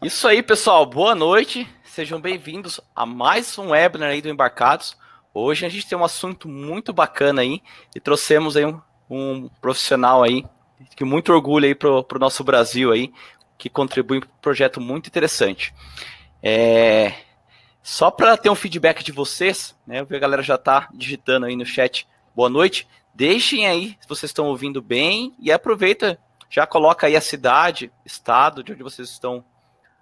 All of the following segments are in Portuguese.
Isso aí, pessoal. Boa noite. Sejam bem-vindos a mais um webinar aí do Embarcados. Hoje a gente tem um assunto muito bacana aí e trouxemos aí um profissional aí que muito orgulho aí pro nosso Brasil aí, que contribui para um projeto muito interessante. Só para ter um feedback de vocês, né? Eu vi a galera já tá digitando aí no chat. Boa noite. Deixem aí se vocês estão ouvindo bem e aproveita, já coloca aí a cidade, estado de onde vocês estão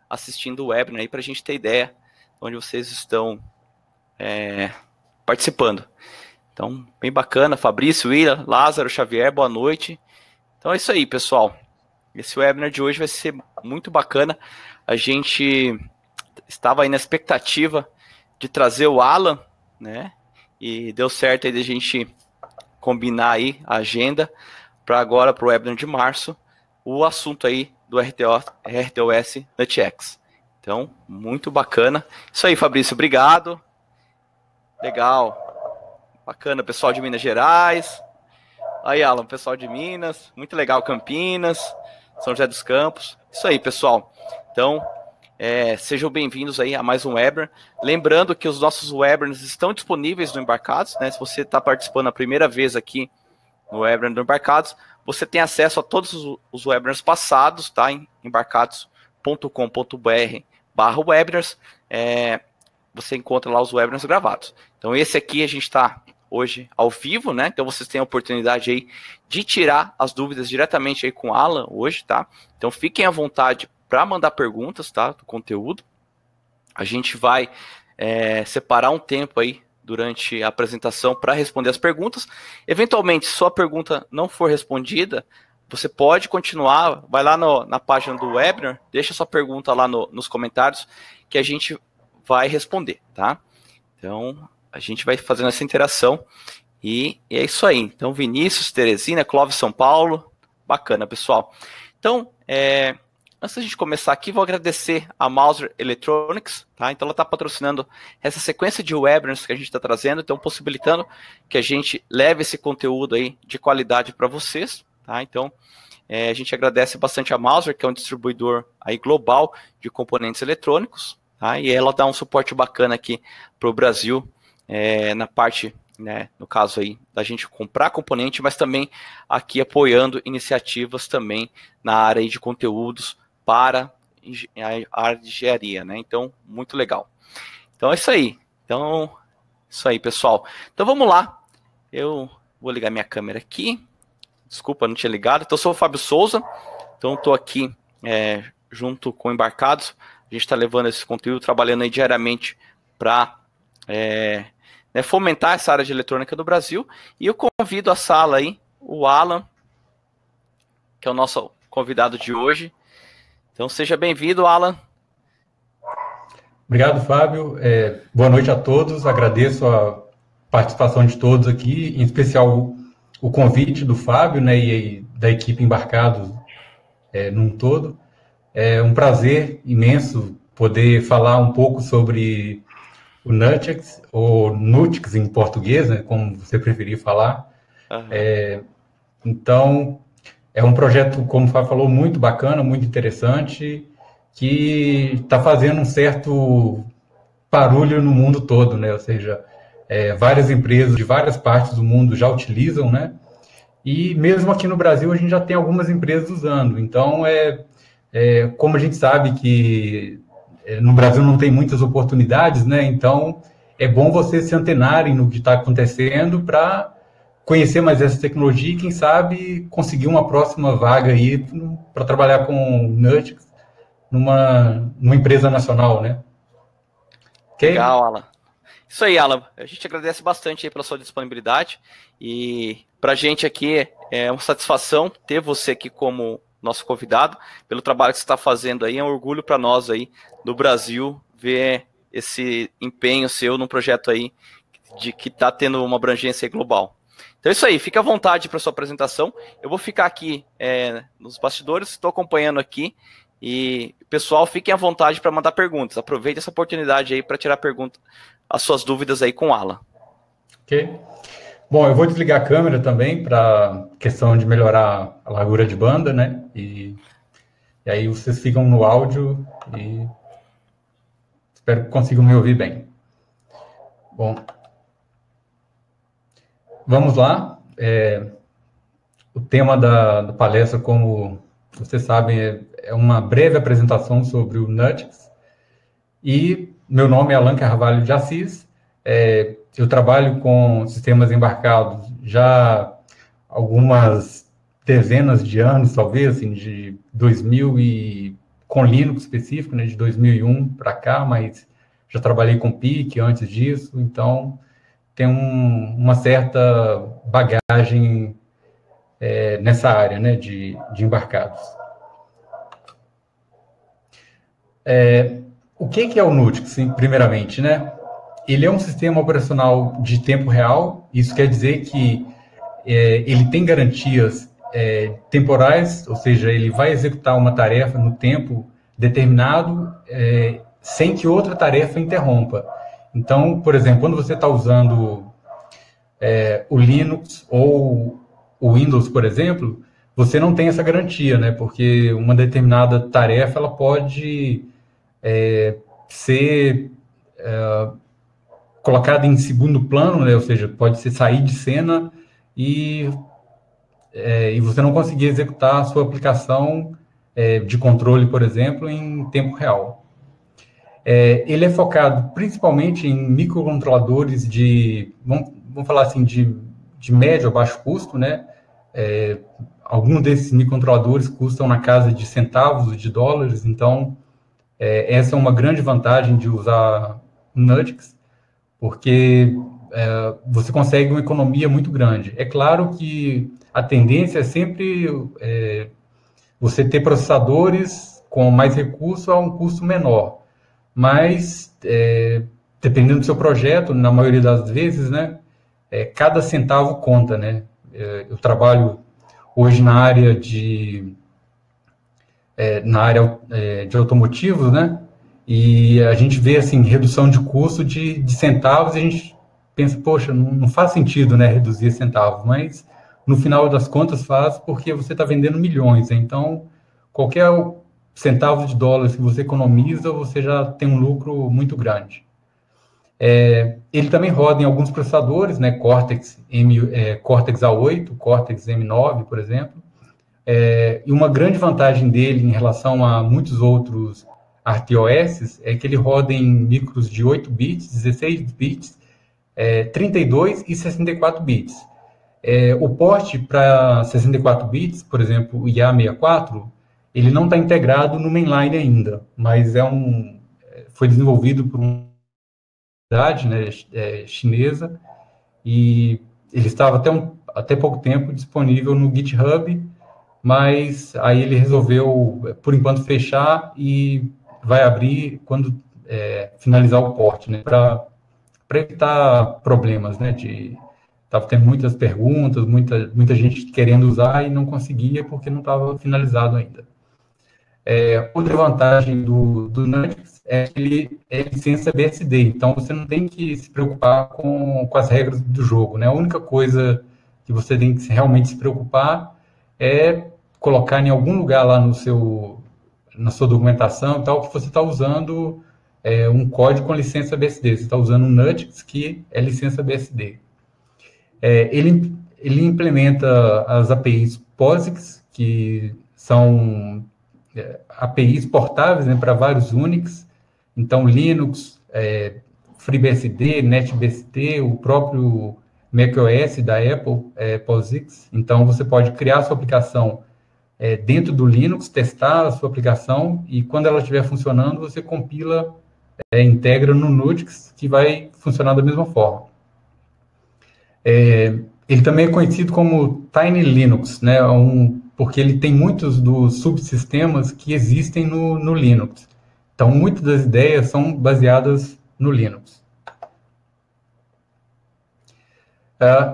assistindo o webinar aí para a gente ter ideia de onde vocês estão participando. Então, bem bacana. Fabrício, William, Lázaro, Xavier, boa noite. Então é isso aí, pessoal. Esse webinar de hoje vai ser muito bacana. A gente estava aí na expectativa de trazer o Alan, né? E deu certo aí de a gente combinar aí a agenda para agora, para o webinar de março, o assunto aí do RTOS NutX. Então, muito bacana. Isso aí, Fabrício, obrigado. Legal. Bacana, pessoal de Minas Gerais. Aí, Alan, pessoal de Minas. Muito legal, Campinas, São José dos Campos. Isso aí, pessoal. Então, sejam bem-vindos aí a mais um webinar. Lembrando que os nossos webinars estão disponíveis no Embarcados, né? Se você está participando a primeira vez aqui no webinar do Embarcados, você tem acesso a todos os webinars passados, tá? Em embarcados.com.br/webinars. Você encontra lá os webinars gravados. Então, esse aqui a gente está hoje ao vivo, né? Então, vocês têm a oportunidade aí de tirar as dúvidas diretamente aí com o Alan hoje, tá? Então, fiquem à vontade para mandar perguntas, tá? Do conteúdo. A gente vai separar um tempo aí durante a apresentação para responder as perguntas. Eventualmente, se sua pergunta não for respondida, você pode continuar, vai lá na página do webinar, deixa sua pergunta lá nos comentários que a gente vai responder, tá? Então, a gente vai fazendo essa interação e é isso aí. Então, Vinícius, Teresina, Clóvis, São Paulo, bacana, pessoal. Então, antes da gente começar aqui, vou agradecer a Mouser Electronics, tá? Então ela está patrocinando essa sequência de webinars que a gente está trazendo, então possibilitando que a gente leve esse conteúdo aí de qualidade para vocês, tá? Então a gente agradece bastante a Mouser, que é um distribuidor aí global de componentes eletrônicos, tá? E ela dá um suporte bacana aqui para o Brasil, na parte, né, no caso aí, da gente comprar componente, mas também aqui apoiando iniciativas também na área aí de conteúdos para a área de engenharia, né? Então, muito legal. Então, é isso aí. Então, isso aí, pessoal. Então, vamos lá. Eu vou ligar minha câmera aqui. Desculpa, não tinha ligado. Então, eu sou o Fábio Souza. Então, estou aqui junto com o Embarcados. A gente está levando esse conteúdo, trabalhando aí diariamente para fomentar essa área de eletrônica do Brasil. E eu convido a sala aí o Alan, que é o nosso convidado de hoje. Então, seja bem-vindo, Alan. Obrigado, Fábio. Boa noite a todos. Agradeço a participação de todos aqui, em especial o convite do Fábio, né, e da equipe Embarcados num todo. É um prazer imenso poder falar um pouco sobre o NutX, ou NUTX em português, né, como você preferir falar. Uhum. Então, é um projeto, como o Fábio falou, muito bacana, muito interessante, que está fazendo um certo barulho no mundo todo, né? Ou seja, várias empresas de várias partes do mundo já utilizam, né? E mesmo aqui no Brasil a gente já tem algumas empresas usando. Então, como a gente sabe que no Brasil não tem muitas oportunidades, né? Então, é bom vocês se antenarem no que está acontecendo para conhecer mais essa tecnologia e, quem sabe, conseguir uma próxima vaga aí para trabalhar com NutX numa empresa nacional, né? Okay? Legal, Alan. Isso aí, Alan. A gente agradece bastante aí pela sua disponibilidade e para a gente aqui é uma satisfação ter você aqui como nosso convidado, pelo trabalho que você está fazendo aí, é um orgulho para nós aí do Brasil ver esse empenho seu num projeto aí que está tendo uma abrangência global. Então é isso aí, fica à vontade para sua apresentação. Eu vou ficar aqui nos bastidores, estou acompanhando aqui. E, pessoal, fiquem à vontade para mandar perguntas. Aproveite essa oportunidade aí para tirar as suas dúvidas aí com o Alan. Ok. Bom, eu vou desligar a câmera também para questão de melhorar a largura de banda, né? E E aí vocês ficam no áudio e espero que consigam me ouvir bem. Bom, vamos lá. O tema da palestra, como vocês sabem, é uma breve apresentação sobre o Nutix. E meu nome é Alan Carvalho de Assis. Eu trabalho com sistemas embarcados já há algumas dezenas de anos, talvez, assim, de 2000 e com Linux específico, né, de 2001 para cá, mas já trabalhei com PIC antes disso, então tem uma certa bagagem nessa área, né, de embarcados. O que é o Nutix, primeiramente, né? Ele é um sistema operacional de tempo real, isso quer dizer que ele tem garantias temporais, ou seja, ele vai executar uma tarefa no tempo determinado sem que outra tarefa interrompa. Então, por exemplo, quando você está usando o Linux ou o Windows, por exemplo, você não tem essa garantia, né? Porque uma determinada tarefa ela pode ser colocada em segundo plano, né? Ou seja, pode ser sair de cena e você não conseguir executar a sua aplicação de controle, por exemplo, em tempo real. Ele é focado principalmente em microcontroladores vamos falar assim, de médio a baixo custo, né? Alguns desses microcontroladores custam na casa de centavos de dólares, então essa é uma grande vantagem de usar o Nutix, porque você consegue uma economia muito grande. É claro que a tendência é sempre você ter processadores com mais recurso a um custo menor, mas dependendo do seu projeto, na maioria das vezes, né, cada centavo conta, né? Eu trabalho hoje na área de automotivos, né? E a gente vê assim redução de custo de centavos e a gente pensa, poxa, não faz sentido, né, reduzir centavos, mas no final das contas faz porque você está vendendo milhões, né? Então qualquer centavo de dólares que você economiza, você já tem um lucro muito grande. Ele também roda em alguns processadores, né, Cortex A8, Cortex M9, por exemplo. E uma grande vantagem dele em relação a muitos outros RTOS é que ele roda em micros de 8 bits, 16 bits, 32 e 64 bits. O porte para 64 bits, por exemplo, o IA64, ele não está integrado no mainline ainda, mas foi desenvolvido por uma universidade, né, chinesa, e ele estava até pouco tempo disponível no GitHub, mas aí ele resolveu, por enquanto, fechar e vai abrir quando finalizar o porte, né, para evitar problemas, né, estava tendo muitas perguntas, muita gente querendo usar e não conseguia porque não estava finalizado ainda. Outra vantagem do Nutix é que ele é licença BSD, então você não tem que se preocupar com as regras do jogo, né? A única coisa que você tem que realmente se preocupar é colocar em algum lugar lá na sua documentação e tal, que você está usando um código com licença BSD. Você está usando um Nutix, que é licença BSD. Ele implementa as APIs POSIX, que são APIs portáveis, né, para vários Unix. Então, Linux, FreeBSD, NetBSD, o próprio macOS da Apple, POSIX. Então, você pode criar a sua aplicação dentro do Linux, testar a sua aplicação e quando ela estiver funcionando, você compila, integra no Nutix, que vai funcionar da mesma forma. Ele também é conhecido como Tiny Linux, né, porque ele tem muitos dos subsistemas que existem no Linux. Então, muitas das ideias são baseadas no Linux.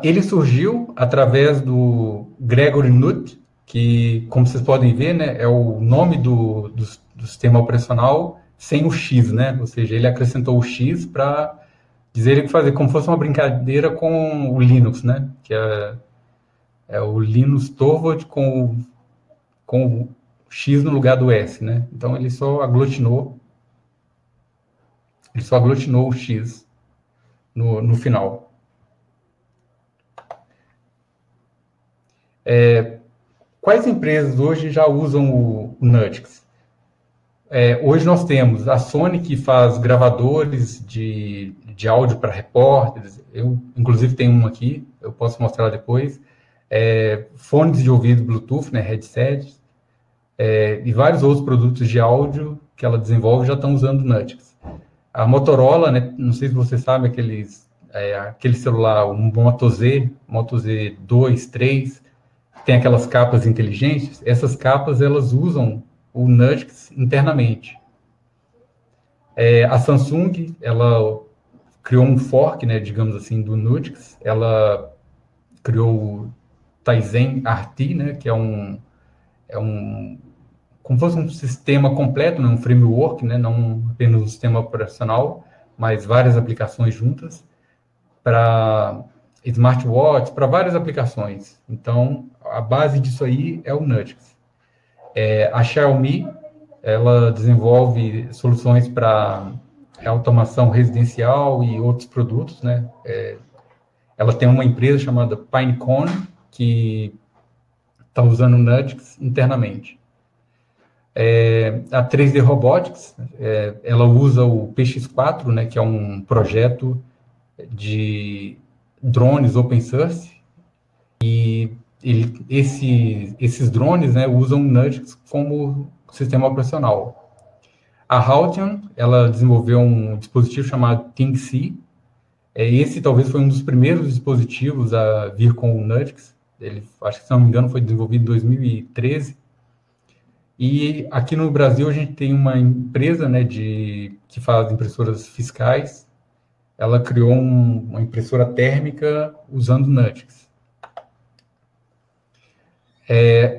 Ele surgiu através do Gregory Nutt, que, como vocês podem ver, né, é o nome do sistema operacional sem o X, né? Ou seja, ele acrescentou o X para dizer que fazer como se fosse uma brincadeira com o Linux, né? Que é o Linus Torvald com o X no lugar do S, né? Então ele só aglutinou o X no final. Quais empresas hoje já usam o Nutix? Hoje nós temos a Sony, que faz gravadores de áudio para repórteres. Eu, inclusive, tenho um aqui, eu posso mostrar depois. Fones de ouvido Bluetooth, né, headsets, e vários outros produtos de áudio que ela desenvolve já estão usando o Nutix. A Motorola, né, não sei se você sabe, aquele celular, o Moto Z 2, 3, tem aquelas capas inteligentes. Essas capas, elas usam o Nutix internamente. A Samsung, ela criou um fork, né, digamos assim, do Nutix. Ela criou o Tizen RT, né, que é como fosse um sistema completo, né, um framework, né, não apenas um sistema operacional, mas várias aplicações juntas, para smartwatch, para várias aplicações. Então, a base disso aí é o Nutix. A Xiaomi, ela desenvolve soluções para automação residencial e outros produtos, né? Ela tem uma empresa chamada Pinecone, que está usando o Nutix internamente. A 3D Robotics, ela usa o PX4, né, que é um projeto de drones open source, e esses drones, né, usam o Nutix como sistema operacional. A Haldean, ela desenvolveu um dispositivo chamado ThinkC. Esse talvez foi um dos primeiros dispositivos a vir com o Nutix. Ele, acho que, se não me engano, foi desenvolvido em 2013. E aqui no Brasil a gente tem uma empresa, né, que faz impressoras fiscais. Ela criou uma impressora térmica usando Nutix.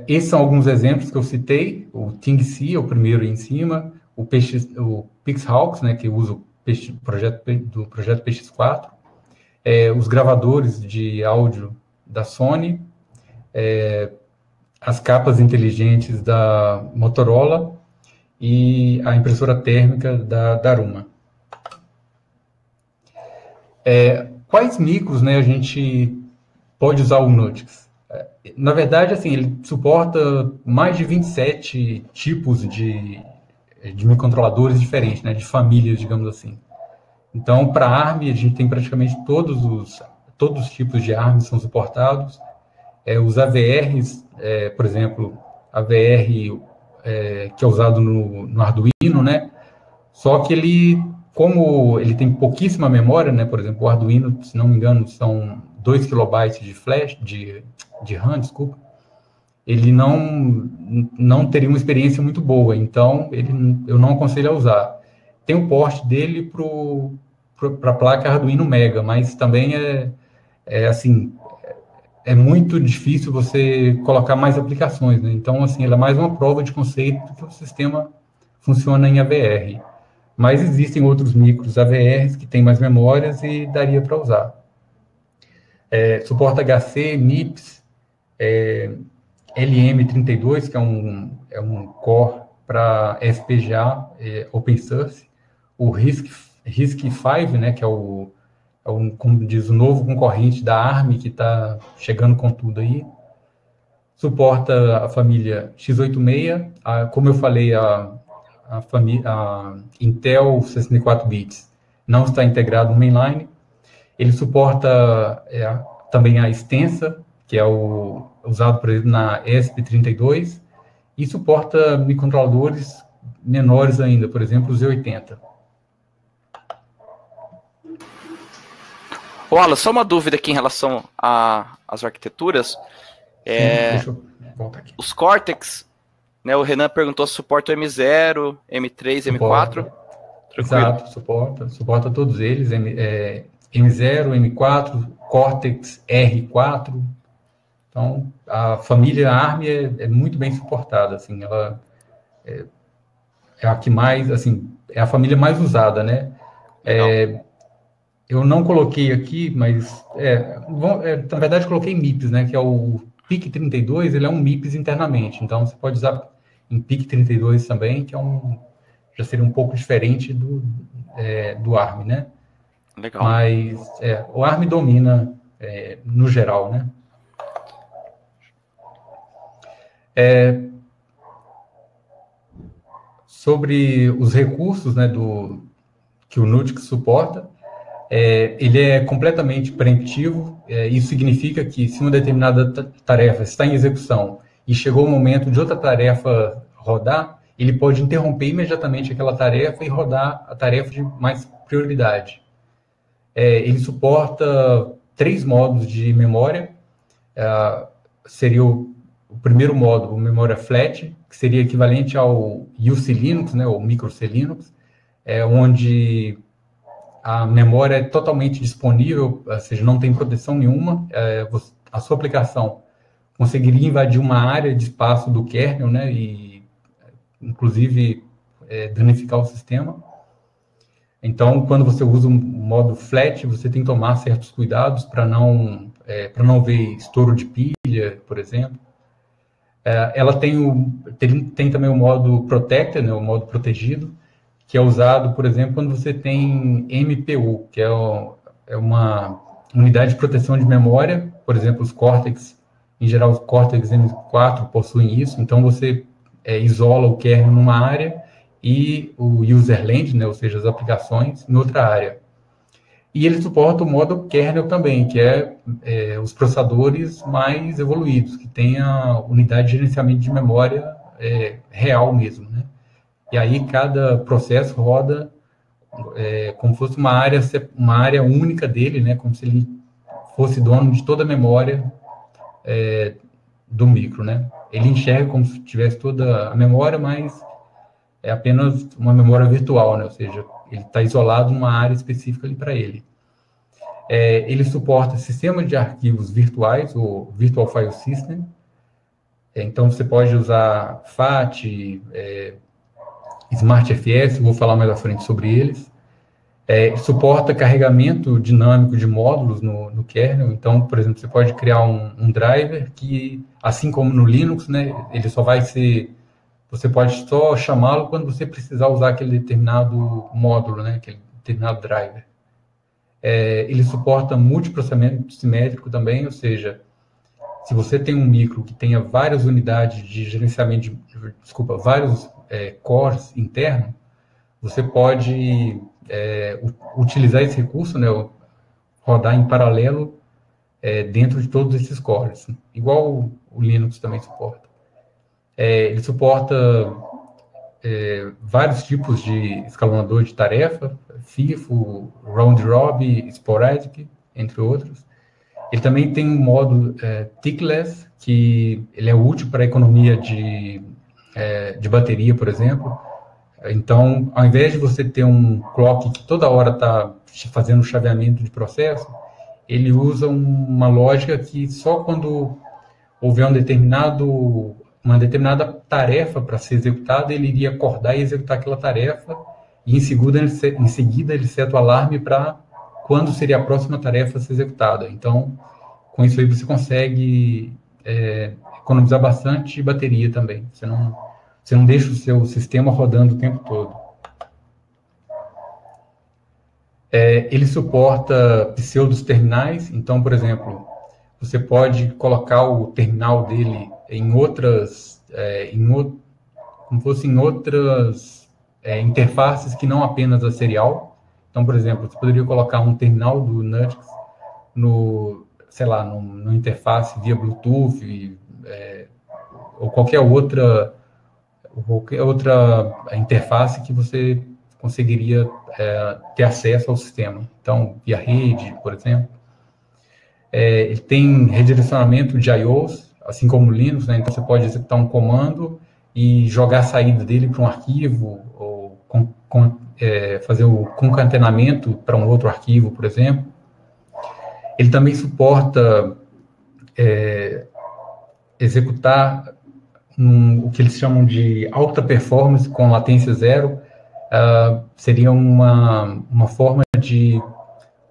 Esses são alguns exemplos que eu citei. O ThinkC é o primeiro aí em cima. O Pixhawks, né, que usa o projeto PX4. Os gravadores de áudio da Sony. As capas inteligentes da Motorola e a impressora térmica da Daruma. Quais micros, né, a gente pode usar o Nutix? Na verdade, assim, ele suporta mais de 27 tipos de microcontroladores diferentes, né, de famílias, digamos assim. Então, para ARM, a gente tem praticamente todos os tipos de ARM são suportados. Os AVRs, por exemplo, AVR que é usado no Arduino, né? Só que como ele tem pouquíssima memória, né? Por exemplo, o Arduino, se não me engano, são 2 kilobytes de flash, de RAM, desculpa. Ele não teria uma experiência muito boa, então eu não aconselho a usar. Tem o port dele para a placa Arduino Mega, mas também assim, é muito difícil você colocar mais aplicações, né? Então, assim, ela é mais uma prova de conceito que o sistema funciona em AVR. Mas existem outros micros AVRs que têm mais memórias e daria para usar. Suporta HC, MIPS, LM32, que é um core para FPGA open source. O RISC-V, né, que é como diz, o novo concorrente da ARM, que está chegando com tudo aí. Suporta a família x86, como eu falei, a Intel 64 bits não está integrado no mainline. Ele suporta também a extensa, que é usado, por exemplo, na ESP32, e suporta microcontroladores menores ainda, por exemplo, o Z80. Wallace, só uma dúvida aqui em relação às arquiteturas. Deixa eu voltar aqui. Os Cortex, né, o Renan perguntou se suporta o M0, M3, M4. Exato, suporta todos eles, M0, M4, Cortex, R4. Então, a família ARM é muito bem suportada, assim, ela é a que mais, assim, é a família mais usada, né? Eu não coloquei aqui, mas, na verdade, coloquei MIPS, né, que é o PIC32, ele é um MIPS internamente, então você pode usar em PIC32 também, que já seria um pouco diferente do ARM, né? Legal. Mas o ARM domina no geral, né? Sobre os recursos, né, que o Nutix suporta, ele é completamente preemptivo. Isso significa que se uma determinada tarefa está em execução e chegou o momento de outra tarefa rodar, ele pode interromper imediatamente aquela tarefa e rodar a tarefa de mais prioridade. Ele suporta 3 modos de memória. Seria o primeiro módulo, memória flat, que seria equivalente ao UC Linux, né, ou micro C Linux, onde a memória é totalmente disponível, ou seja, não tem proteção nenhuma. A sua aplicação conseguiria invadir uma área de espaço do kernel, né, e inclusive danificar o sistema. Então, quando você usa um modo flat, você tem que tomar certos cuidados para não ver estouro de pilha, por exemplo. Ela tem também o modo protected, né, o modo protegido, que é usado, por exemplo, quando você tem MPU, que é uma unidade de proteção de memória. Por exemplo, os Cortex, em geral, os Cortex M4 possuem isso. Então, você isola o kernel numa área e o userland, né, ou seja, as aplicações, em outra área. E ele suporta o modo kernel também, que os processadores mais evoluídos, que tem a unidade de gerenciamento de memória real mesmo, né? E aí cada processo roda como se fosse uma área única dele, né? Como se ele fosse dono de toda a memória do micro, né? Ele enxerga como se tivesse toda a memória, mas é apenas uma memória virtual, né? Ou seja, ele está isolado numa área específica ali para ele. Ele suporta sistemas de arquivos virtuais, ou Virtual File System. Então, você pode usar FAT, SmartFS, vou falar mais à frente sobre eles. Suporta carregamento dinâmico de módulos no kernel. Então, por exemplo, você pode criar um driver que, assim como no Linux, né, ele só vai ser... Você pode só chamá-lo quando você precisar usar aquele determinado módulo, né, aquele determinado driver. Ele suporta multiprocessamento simétrico também, ou seja, se você tem um micro que tenha várias unidades de gerenciamento, vários cores internos, você pode utilizar esse recurso, né, rodar em paralelo dentro de todos esses cores, igual o Linux também suporta. Ele suporta vários tipos de escalonador de tarefa, FIFO, Round Robin, Sporadic, entre outros. Ele também tem um modo tickless, que ele é útil para economia de bateria, por exemplo. Então, ao invés de você ter um clock que toda hora está fazendo chaveamento de processo, ele usa uma lógica que só quando houver uma determinada tarefa para ser executada, ele iria acordar e executar aquela tarefa, e em seguida ele seta o alarme para quando seria a próxima tarefa a ser executada. Então, com isso aí você consegue economizar bastante bateria também. Você não deixa o seu sistema rodando o tempo todo. Ele suporta pseudos terminais. Então, por exemplo, você pode colocar o terminal dele em outras, como fosse em outras interfaces que não apenas a serial. Então, por exemplo, você poderia colocar um terminal do Nutix no interface via Bluetooth, ou qualquer outra interface que você conseguiria ter acesso ao sistema. Então, via rede, por exemplo. Ele tem redirecionamento de I/Os, assim como o Linux, né? Então você pode executar um comando e jogar a saída dele para um arquivo, ou fazer o concatenamento para um outro arquivo, por exemplo. Ele também suporta executar o que eles chamam de alta performance com latência zero. Seria uma forma de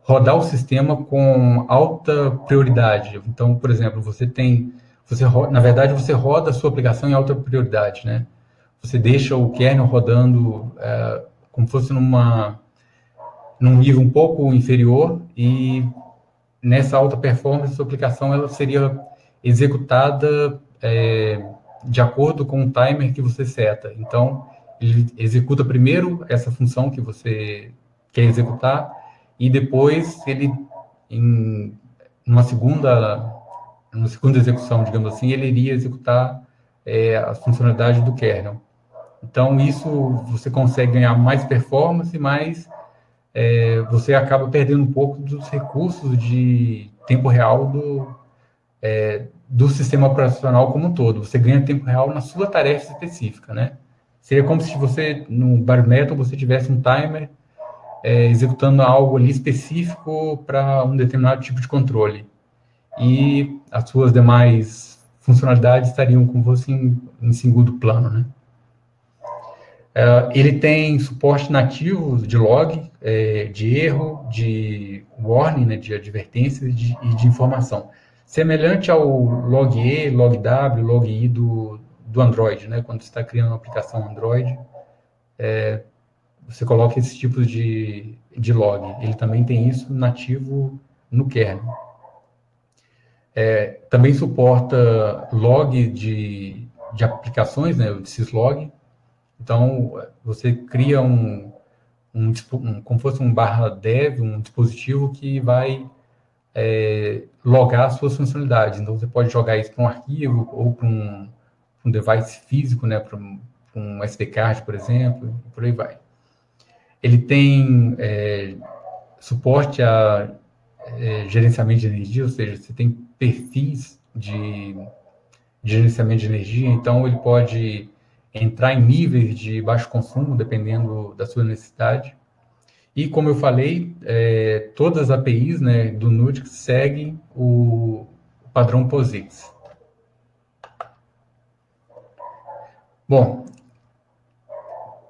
rodar o sistema com alta prioridade. Então, por exemplo, na verdade, você roda a sua aplicação em alta prioridade, né? você deixa o kernel rodando como fosse num nível um pouco inferior, e nessa alta performance, a sua aplicação ela seria executada de acordo com o timer que você seta. Então, ele executa primeiro essa função que você quer executar, e depois ele, numa segunda execução, digamos assim, ele iria executar as funcionalidades do kernel. Então, isso você consegue ganhar mais performance, mas você acaba perdendo um pouco dos recursos de tempo real do sistema operacional como um todo. Você ganha tempo real na sua tarefa específica, né? Seria como se você, no bare metal, você tivesse um timer executando algo ali específico para um determinado tipo de controle. E as suas demais funcionalidades estariam como fosse em segundo plano, né? Ele tem suporte nativo de log, de erro, de warning, né, de advertência e de informação. Semelhante ao log-E, log-W, log-I do Android, né? Quando você está criando uma aplicação Android, você coloca esses tipos de log. Ele também tem isso nativo no kernel. Também suporta log de aplicações, né? O syslog. Então, você cria como fosse um /dev, um dispositivo que vai logar as suas funcionalidades. Então, você pode jogar isso para um arquivo ou para um device físico, né, para um SD card, por exemplo, e por aí vai. Ele tem suporte a gerenciamento de energia, ou seja, você tem perfis de gerenciamento de energia, então ele pode entrar em níveis de baixo consumo, dependendo da sua necessidade. E, como eu falei, todas as APIs, né, do Nutix seguem o padrão POSIX. Bom,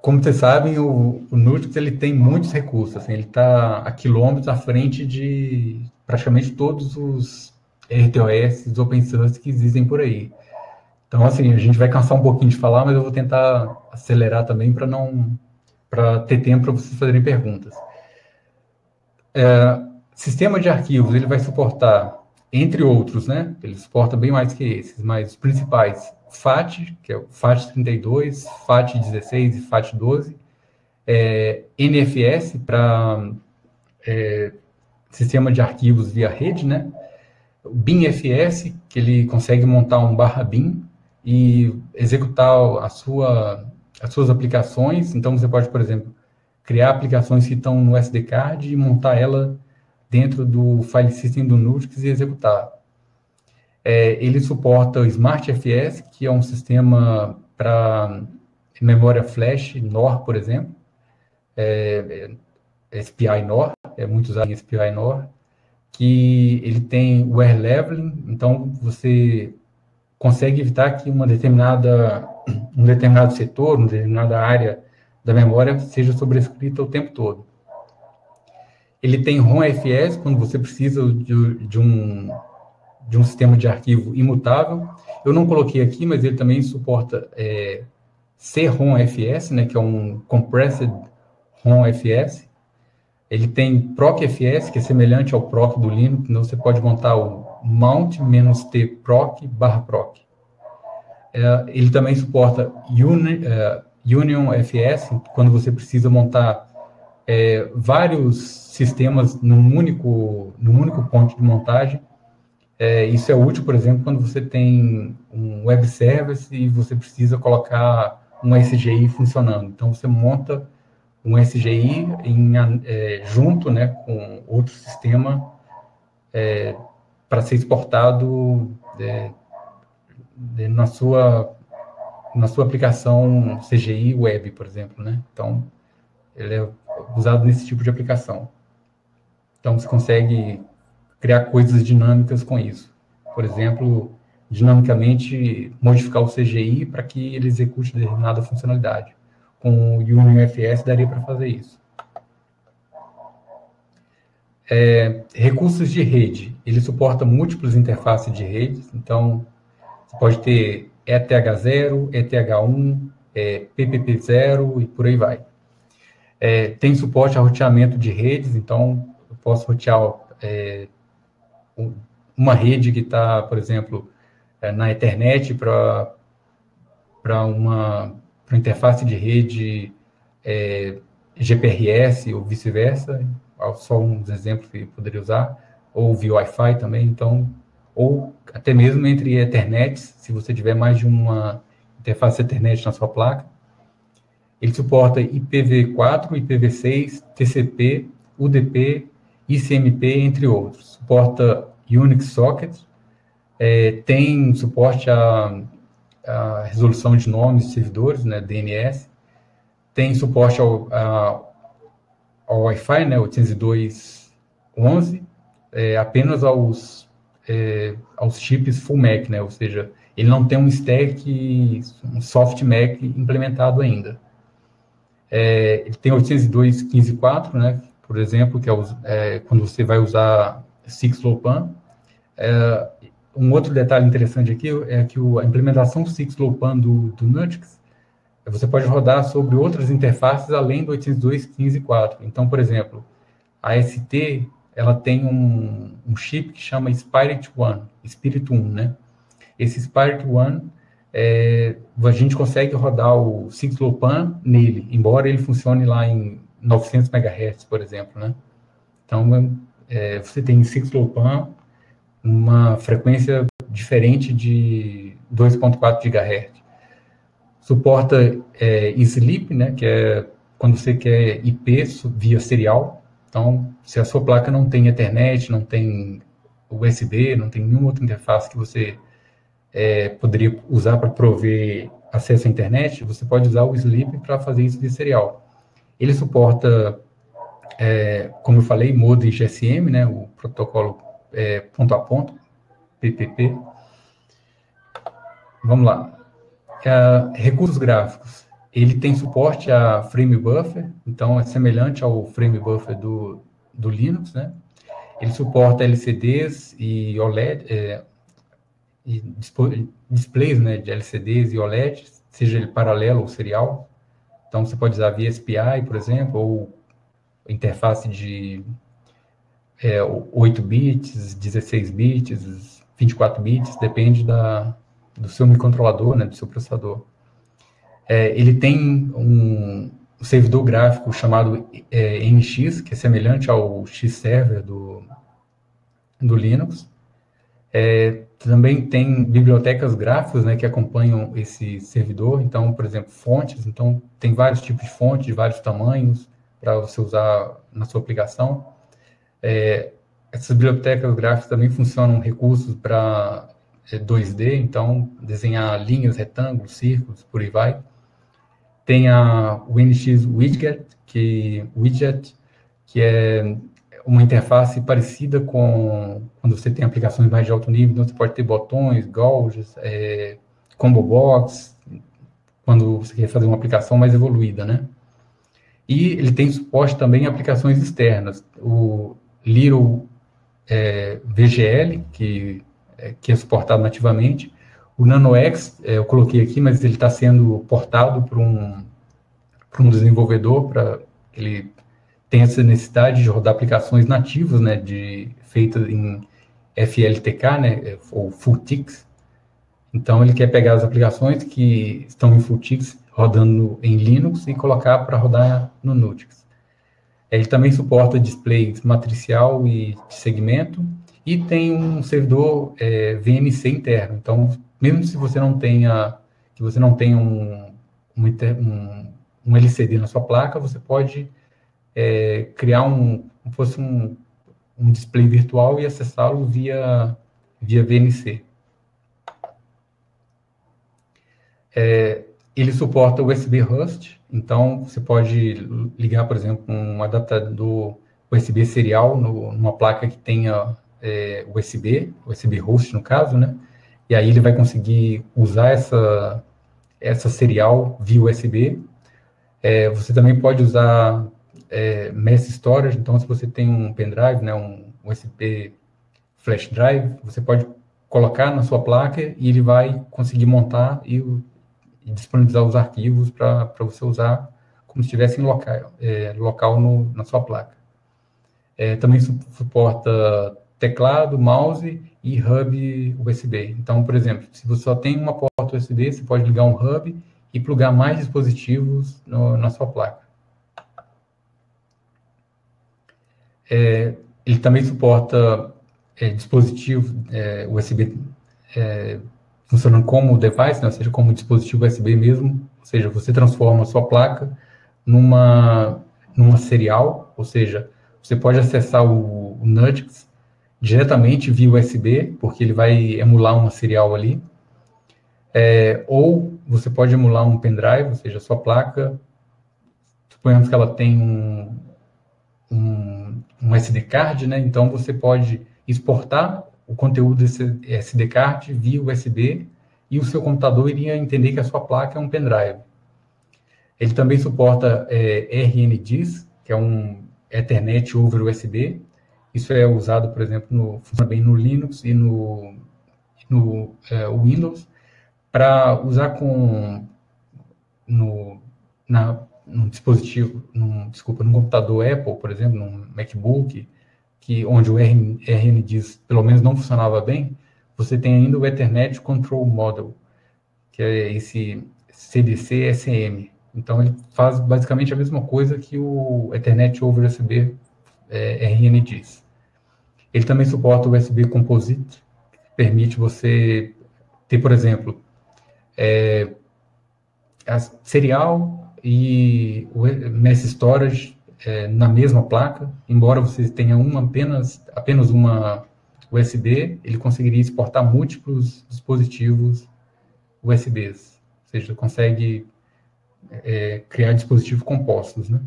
como vocês sabem, o Nutix ele tem muitos recursos. Assim, ele está a quilômetros à frente de praticamente todos os RTOS, open source que existem por aí. Então, assim, a gente vai cansar um pouquinho de falar, mas eu vou tentar acelerar também para ter tempo para vocês fazerem perguntas. Sistema de arquivos, ele vai suportar, entre outros, né? Ele suporta bem mais que esses, mas os principais, FAT, que é o FAT32, FAT16 e FAT12, NFS para sistema de arquivos via rede, né? O BIMFS, que ele consegue montar um /bin e executar as suas aplicações. Então, você pode, por exemplo, criar aplicações que estão no SD card e montar ela dentro do file system do Nutix e executar. Ele suporta o SmartFS, que é um sistema para memória flash, NOR, por exemplo. SPI NOR, é muito usado em SPI NOR, que ele tem o air leveling, então você consegue evitar que um determinado setor, uma determinada área da memória seja sobrescrita o tempo todo. Ele tem ROM-FS, quando você precisa de um sistema de arquivo imutável. Eu não coloquei aqui, mas ele também suporta CROM-FS, né, que é um Compressed ROM-FS. Ele tem PROC-FS, que é semelhante ao PROC do Linux, então você pode montar o mount-t proc/proc. Ele também suporta Union-FS, quando você precisa montar vários sistemas num único ponto de montagem. Isso é útil, por exemplo, quando você tem um web service e você precisa colocar um SGI funcionando. Então, você monta um SGI junto, né, com outro sistema para ser exportado na sua aplicação CGI web, por exemplo, né? Então, ele é usado nesse tipo de aplicação. Então, você consegue criar coisas dinâmicas com isso. Por exemplo, dinamicamente modificar o CGI para que ele execute determinada funcionalidade. Com o UniFS daria para fazer isso. Recursos de rede. Ele suporta múltiplas interfaces de rede. Então, você pode ter ETH0, ETH1, PPP0 e por aí vai. Tem suporte a roteamento de redes, então eu posso rotear uma rede que está, por exemplo, na Ethernet para uma interface de rede GPRS ou vice-versa, só uns exemplos que eu poderia usar, ou via Wi-Fi também, então, ou até mesmo entre Ethernet, se você tiver mais de uma interface Ethernet na sua placa. Ele suporta IPv4, IPv6, TCP, UDP, ICMP, entre outros. Suporta Unix Socket, tem suporte a resolução de nomes de servidores, né, DNS, tem suporte ao Wi-Fi, né, 802.11, apenas aos chips full MAC, né, ou seja, ele não tem um stack, um soft MAC implementado ainda. Ele tem 802.15.4, né, por exemplo, que quando você vai usar 6LoWPAN. Um outro detalhe interessante aqui é que a implementação 6LoWPAN do Nutix, você pode rodar sobre outras interfaces além do 802.15.4. Então, por exemplo, a ST, ela tem um chip que chama Spirit 1, né? Esse Spirit 1, a gente consegue rodar o 6LoWPAN nele, embora ele funcione lá em 900 MHz, por exemplo, né? Então, você tem 6LoWPAN uma frequência diferente de 2.4 GHz. Suporta Sleep, né, que é quando você quer IP via serial. Então, se a sua placa não tem Ethernet, não tem USB, não tem nenhuma outra interface que você poderia usar para prover acesso à internet, você pode usar o Sleep para fazer isso via serial. Ele suporta, como eu falei, modem GSM, né, o protocolo ponto a ponto, PPP. Vamos lá. Recursos gráficos. Ele tem suporte a frame buffer, então é semelhante ao frame buffer do Linux, né? Ele suporta LCDs e OLED, e displays, né, de LCDs e OLED, seja ele paralelo ou serial. Então você pode usar via SPI, por exemplo, ou interface de 8 bits, 16 bits, 24 bits, depende do seu microcontrolador, né, do seu processador. Ele tem um servidor gráfico chamado NX, que é semelhante ao X-Server do Linux. Também tem bibliotecas gráficas, né, que acompanham esse servidor. Então, por exemplo, fontes. Então, tem vários tipos de fontes, de vários tamanhos, para você usar na sua aplicação. Essas bibliotecas gráficas também funcionam recursos para 2D, então desenhar linhas, retângulos, círculos, por aí vai. Tem o NX Widget, que é uma interface parecida com quando você tem aplicações mais de alto nível, então você pode ter botões, gauges, combo box, quando você quer fazer uma aplicação mais evoluída, né? E ele tem suporte também a aplicações externas. O Little VGL, que é suportado nativamente. O NanoX, eu coloquei aqui, mas ele está sendo portado para um desenvolvedor, para ele tem essa necessidade de rodar aplicações nativas, né, feitas em FLTK, né, ou FullTix. Então, ele quer pegar as aplicações que estão em FullTix, rodando em Linux, e colocar para rodar no Nutix. Ele também suporta displays matricial e de segmento, e tem um servidor VNC interno. Então, mesmo se você não tenha, um LCD na sua placa, você pode criar como fosse um display virtual e acessá-lo via VNC. Ele suporta USB Host, então você pode ligar, por exemplo, um adaptador USB serial numa placa que tenha USB Host no caso, né? E aí ele vai conseguir usar essa serial via USB. Você também pode usar Mass Storage, então se você tem um pendrive, né, um USB Flash Drive, você pode colocar na sua placa e ele vai conseguir montar e e disponibilizar os arquivos para você usar como se estivesse em local na sua placa. Também suporta teclado, mouse e hub USB. Então, por exemplo, se você só tem uma porta USB, você pode ligar um hub e plugar mais dispositivos na sua placa. Ele também suporta dispositivo USB funcionando como device, né? Ou seja, como dispositivo USB mesmo. Ou seja, você transforma a sua placa numa serial, ou seja, você pode acessar o Nugix diretamente via USB, porque ele vai emular uma serial ali, ou você pode emular um pendrive, ou seja, a sua placa, suponhamos que ela tem um SD card, né? Então você pode exportar o conteúdo desse SD card via USB e o seu computador iria entender que a sua placa é um pendrive. Ele também suporta RNDIS, que é um Ethernet over USB. Isso é usado, por exemplo, funciona bem no Linux e no Windows, para usar num dispositivo, num computador Apple, por exemplo, num MacBook, onde o RNDIS pelo menos não funcionava bem, você tem ainda o Ethernet Control Model, que é esse CDC-SM. Então, ele faz basicamente a mesma coisa que o Ethernet over USB RNDIS. Ele também suporta o USB Composite, que permite você ter, por exemplo, a serial e o Mass Storage na mesma placa. Embora você tenha apenas uma USB, ele conseguiria exportar múltiplos dispositivos USBs. Ou seja, consegue criar dispositivos compostos, né?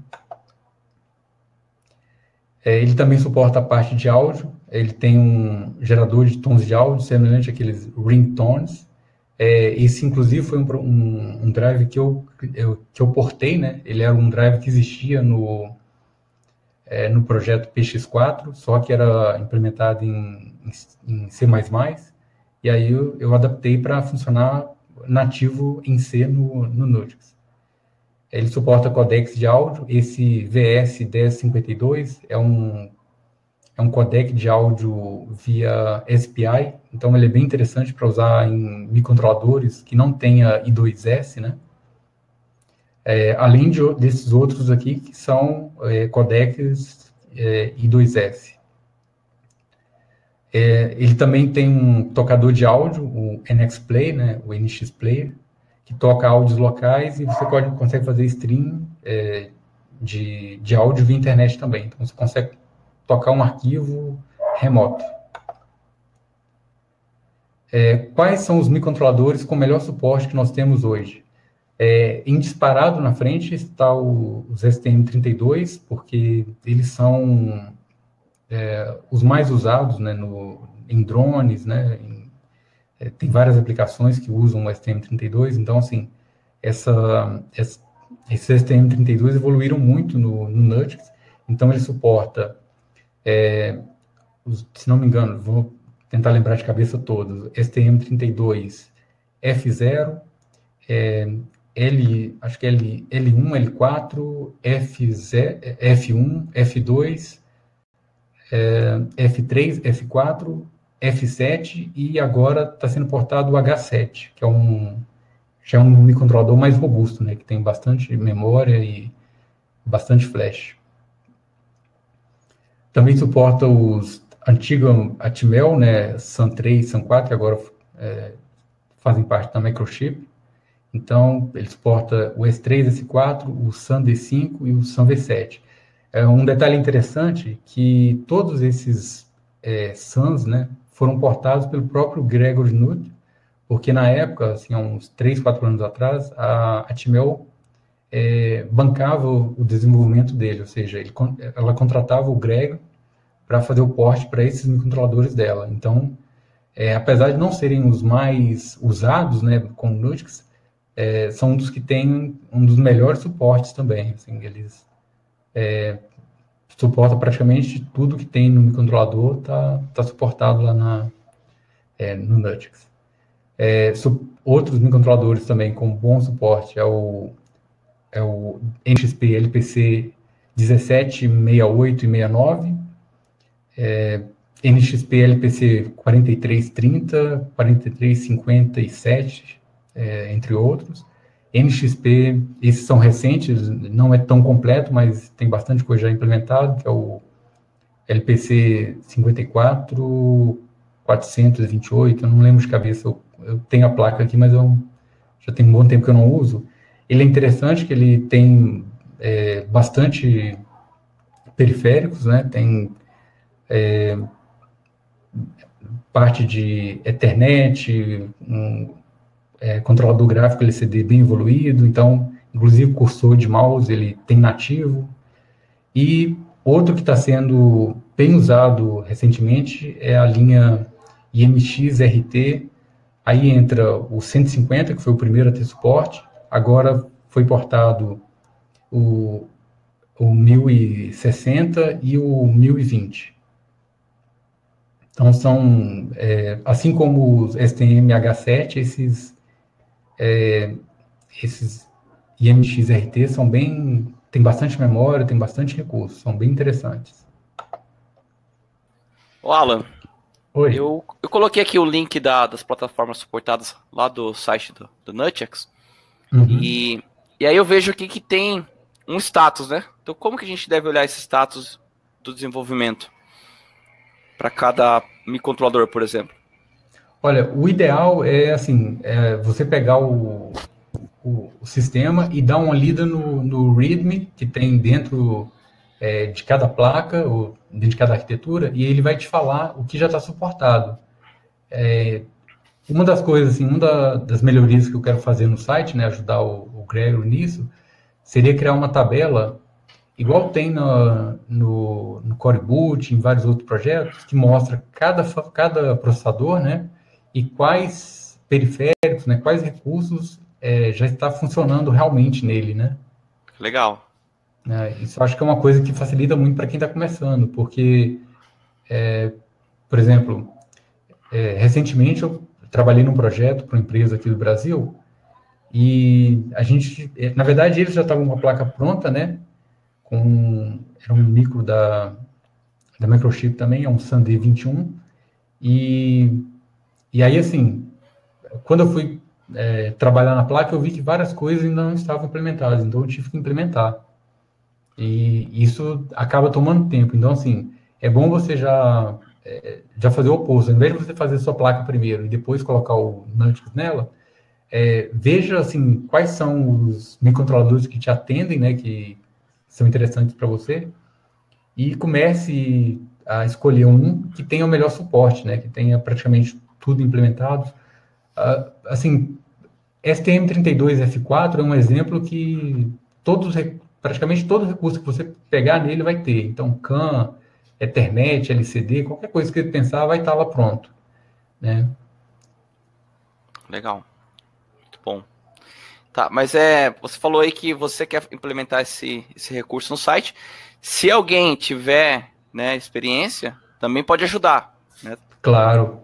Ele também suporta a parte de áudio. Ele tem um gerador de tons de áudio semelhante àqueles ringtones. Esse, inclusive, foi um drive que eu portei, né? Ele era um drive que existia no projeto PX4, só que era implementado em C++, e aí eu adaptei para funcionar nativo em C no Nugix. Ele suporta codecs de áudio. Esse VS1052 é um codec de áudio via SPI, então ele é bem interessante para usar em microcontroladores que não tenha I2S, né? Além desses outros aqui, que são codecs I2S. Ele também tem um tocador de áudio, o NX Play, né? O NX Player, que toca áudios locais e você consegue fazer stream de áudio via internet também. Então, você consegue tocar um arquivo remoto. Quais são os microcontroladores com melhor suporte que nós temos hoje? Em disparado na frente está os STM32, porque eles são os mais usados, né, em drones, né, tem várias aplicações que usam o STM32, então, assim, esses STM32 evoluíram muito no Nugix, então ele suporta, se não me engano, vou tentar lembrar de cabeça todos, STM32 F0, acho que L1, L4, F1, F2, F3, F4, F7 e agora está sendo portado o H7, que já é um microcontrolador mais robusto, né, que tem bastante memória e bastante flash. Também suporta os antigos Atmel, né, SAN3, SAN4, que agora fazem parte da Microchip. Então, ele suporta o S3, S4, o SAN-D5 e o SAN-V7. Um detalhe interessante que todos esses SANs, né, foram portados pelo próprio Gregor Knuth, porque na época, assim, há uns 3, 4 anos atrás, a Atmel bancava o desenvolvimento dele, ou seja, ela contratava o Gregor para fazer o porte para esses microcontroladores dela. Então, apesar de não serem os mais usados, né, com o Nugix, são um dos que tem um dos melhores suportes também. Assim, eles suportam praticamente tudo que tem no microcontrolador, tá suportado lá no Nugix. outros microcontroladores também com bom suporte é o NXP LPC 1768 e 69, NXP LPC 4330, 4357, entre outros. NXP, esses são recentes, não é tão completo, mas tem bastante coisa já implementado, que é o LPC 54, 428, eu não lembro de cabeça, eu tenho a placa aqui, mas já tem um bom tempo que eu não uso. Ele é interessante que ele tem bastante periféricos, né? Tem parte de Ethernet, controlador gráfico LCD bem evoluído, então, inclusive, cursor de mouse ele tem nativo. E outro que está sendo bem usado recentemente é a linha IMX-RT. Aí entra o 150, que foi o primeiro a ter suporte. Agora foi portado o 1060 e o 1020. Então, são, assim como os STM-H7, esses IMX-RT são bem... Tem bastante memória, tem bastante recurso, são bem interessantes. Ô, Alan, Oi. eu coloquei aqui o link das plataformas suportadas lá do site do Nutix. Uhum. E aí eu vejo aqui que tem um status, né? Então, como que a gente deve olhar esse status do desenvolvimento para cada microcontrolador, por exemplo? Olha, o ideal é, assim, você pegar o sistema e dar uma lida no README que tem dentro de cada placa, ou dentro de cada arquitetura, e ele vai te falar o que já está suportado. Uma das coisas, assim, uma das melhorias que eu quero fazer no site, né, ajudar o Gregory nisso, seria criar uma tabela, igual tem no Core Boot, em vários outros projetos, que mostra cada processador, né, e quais periféricos, né, quais recursos já está funcionando realmente nele, né? Legal. Isso eu acho que é uma coisa que facilita muito para quem está começando, porque, por exemplo, recentemente eu trabalhei num projeto para uma empresa aqui do Brasil e a gente, na verdade, eles já estavam com a placa pronta, né? Era um micro da Microchip também, é um SanDisk 21, e aí, assim, quando eu fui trabalhar na placa, eu vi que várias coisas ainda não estavam implementadas, então eu tive que implementar. E isso acaba tomando tempo. Então, assim, é bom você já fazer o oposto. Ao invés de você fazer sua placa primeiro e depois colocar o Nutix nela, veja, assim, quais são os microcontroladores que te atendem, né, que são interessantes para você, e comece a escolher um que tenha o melhor suporte, né, que tenha praticamente tudo implementado. Assim, STM32F4 é um exemplo que praticamente todo recurso que você pegar nele vai ter. Então, CAN, Ethernet, LCD, qualquer coisa que você pensar vai estar lá pronto, né? Legal. Muito bom. Tá, mas você falou aí que você quer implementar esse recurso no site. Se alguém tiver, né, experiência, também pode ajudar, né? Claro.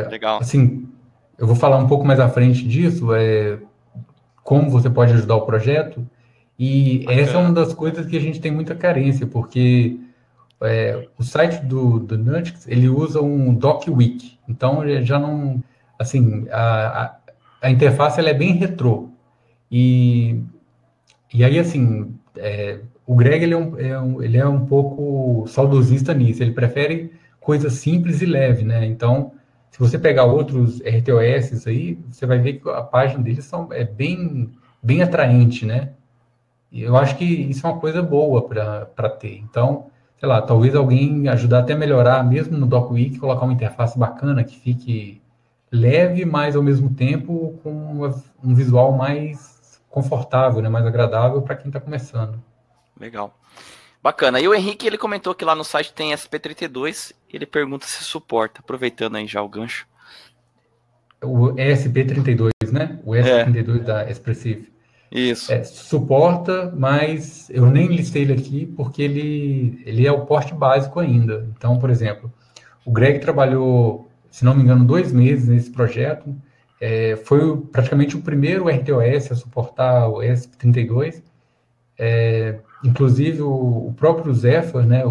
Legal. Assim, eu vou falar um pouco mais à frente disso, como você pode ajudar o projeto. E Bacana. Essa é uma das coisas que a gente tem muita carência, porque o site do Nutix, ele usa um DocWiki. Então, ele já não... Assim, a interface ela é bem retrô. E aí, assim, o Greg ele é um pouco saudosista nisso. Ele prefere coisa simples e leve, né? Então, se você pegar outros RTOS aí, você vai ver que a página deles bem atraente, né? E eu acho que isso é uma coisa boa para ter. Então, sei lá, talvez alguém ajudar até a melhorar, mesmo no DocWiki, colocar uma interface bacana que fique leve, mas ao mesmo tempo com um visual mais confortável, né, mais agradável para quem está começando. Legal. Bacana. E o Henrique, ele comentou que lá no site tem SP32, e ele pergunta se suporta, aproveitando aí já o gancho. O ESP32, né? O ESP32 da Espressif. Isso. Suporta, mas eu nem listei ele aqui porque ele é o porte básico ainda. Então, por exemplo, o Greg trabalhou, se não me engano, 2 meses nesse projeto foi praticamente o primeiro RTOS a suportar o ESP32. Inclusive, o próprio Zephyr, né,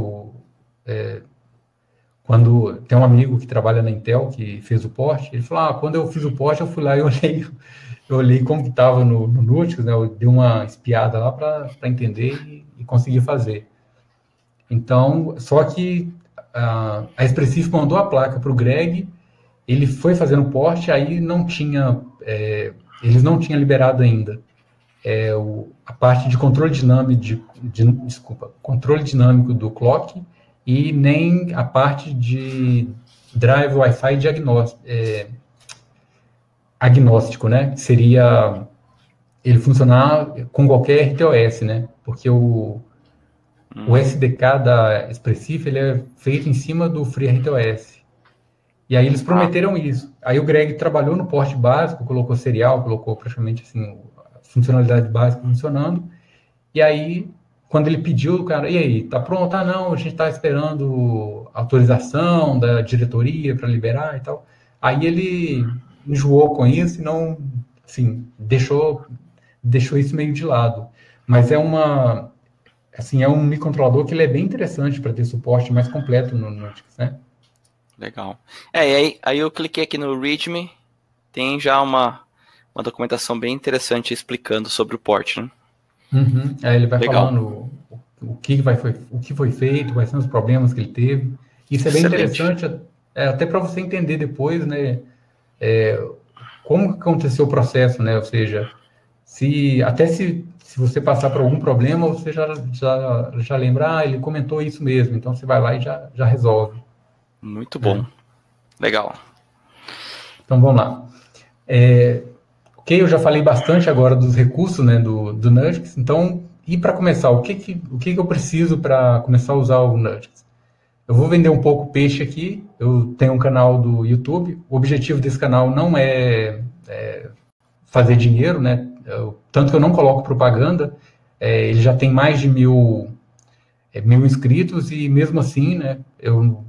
quando tem um amigo que trabalha na Intel, que fez o port, ele falou, quando eu fiz o port, eu fui lá e eu olhei como que estava no Nutix, né, eu dei uma espiada lá para entender e conseguir fazer. Então, só que a Expressif mandou a placa para o Greg, ele foi fazendo o port, aí não tinha, eles não tinham liberado ainda a parte de controle dinâmico, controle dinâmico do clock e nem a parte de drive Wi-Fi agnóstico, né? Seria ele funcionar com qualquer RTOS, né? Porque o SDK da Expressif ele é feito em cima do FreeRTOS. E aí eles prometeram isso. Aí o Greg trabalhou no port básico, colocou serial, colocou praticamente assim funcionalidade básica funcionando, e aí, quando ele pediu, o cara, e aí, tá pronto? Não, a gente tá esperando autorização da diretoria para liberar e tal. Aí ele enjoou com isso e não, assim, deixou isso meio de lado. Mas é um microcontrolador que ele é bem interessante para ter suporte mais completo no Nutix, né? Legal. E aí eu cliquei aqui no README, tem já uma documentação bem interessante explicando sobre o port, né? Uhum. Aí ele vai Legal. falando o que foi feito, quais são os problemas que ele teve. Isso é bem interessante, até para você entender depois, né, como aconteceu o processo, né? Ou seja, se você passar por algum problema, você já lembra, ele comentou isso mesmo, então você vai lá e já resolve. Muito bom. Legal. Então vamos lá. Ok, eu já falei bastante agora dos recursos, né, do Nutix. Então, e para começar, o que eu preciso para começar a usar o Nutix? Eu vou vender um pouco peixe aqui. Eu tenho um canal do YouTube. O objetivo desse canal não é fazer dinheiro, né? Tanto que eu não coloco propaganda. Ele já tem mais de 1.000 inscritos e mesmo assim, né? Eu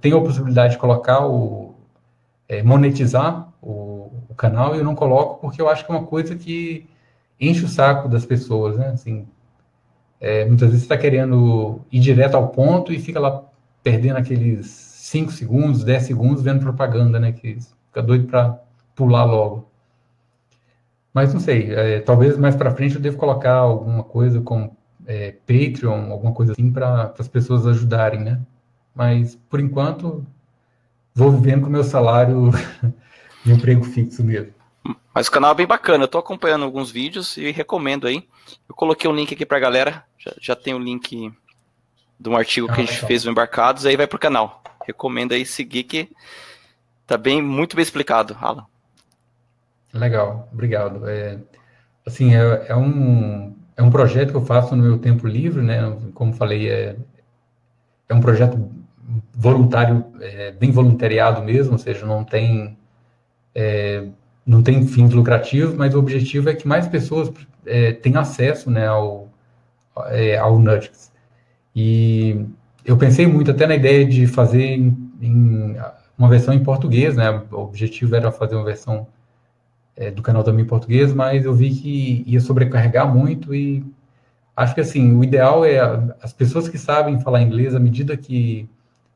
tenho a possibilidade de colocar monetizar o canal e eu não coloco porque eu acho que é uma coisa que enche o saco das pessoas, né? Assim, muitas vezes você está querendo ir direto ao ponto e fica lá perdendo aqueles 5 segundos, 10 segundos vendo propaganda, né? Que fica doido para pular logo. Mas não sei, talvez mais para frente eu devo colocar alguma coisa como Patreon, alguma coisa assim para as pessoas ajudarem, né? Mas por enquanto vou vivendo com o meu salário de emprego fixo mesmo. Mas o canal é bem bacana, eu tô acompanhando alguns vídeos e recomendo aí. Eu coloquei um link aqui pra galera, já tem o link de um artigo que a gente fez no Embarcados, aí vai pro canal. Recomendo aí seguir que tá muito bem explicado, Alan. Legal, obrigado. Assim, é um projeto que eu faço no meu tempo livre, né? Como falei, é um projeto voluntário, bem voluntariado mesmo, ou seja, não tem fins lucrativos, mas o objetivo é que mais pessoas tenham acesso, né, ao Nutix. E eu pensei muito até na ideia de fazer em uma versão em português, né? O objetivo era fazer uma versão do canal também em português, mas eu vi que ia sobrecarregar muito e acho que assim, o ideal é as pessoas que sabem falar inglês, à medida que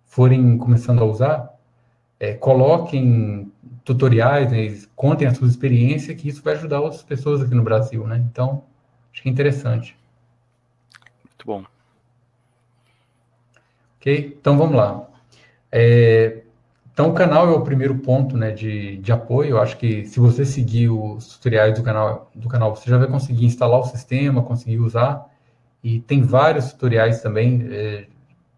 forem começando a usar, coloquem tutoriais, né, contem a sua experiência, que isso vai ajudar outras pessoas aqui no Brasil, né? Então, acho que é interessante. Muito bom. Ok? Então, vamos lá. Então, o canal é o primeiro ponto, né, de apoio. Eu acho que se você seguir os tutoriais do canal, você já vai conseguir instalar o sistema, conseguir usar. E tem vários tutoriais também.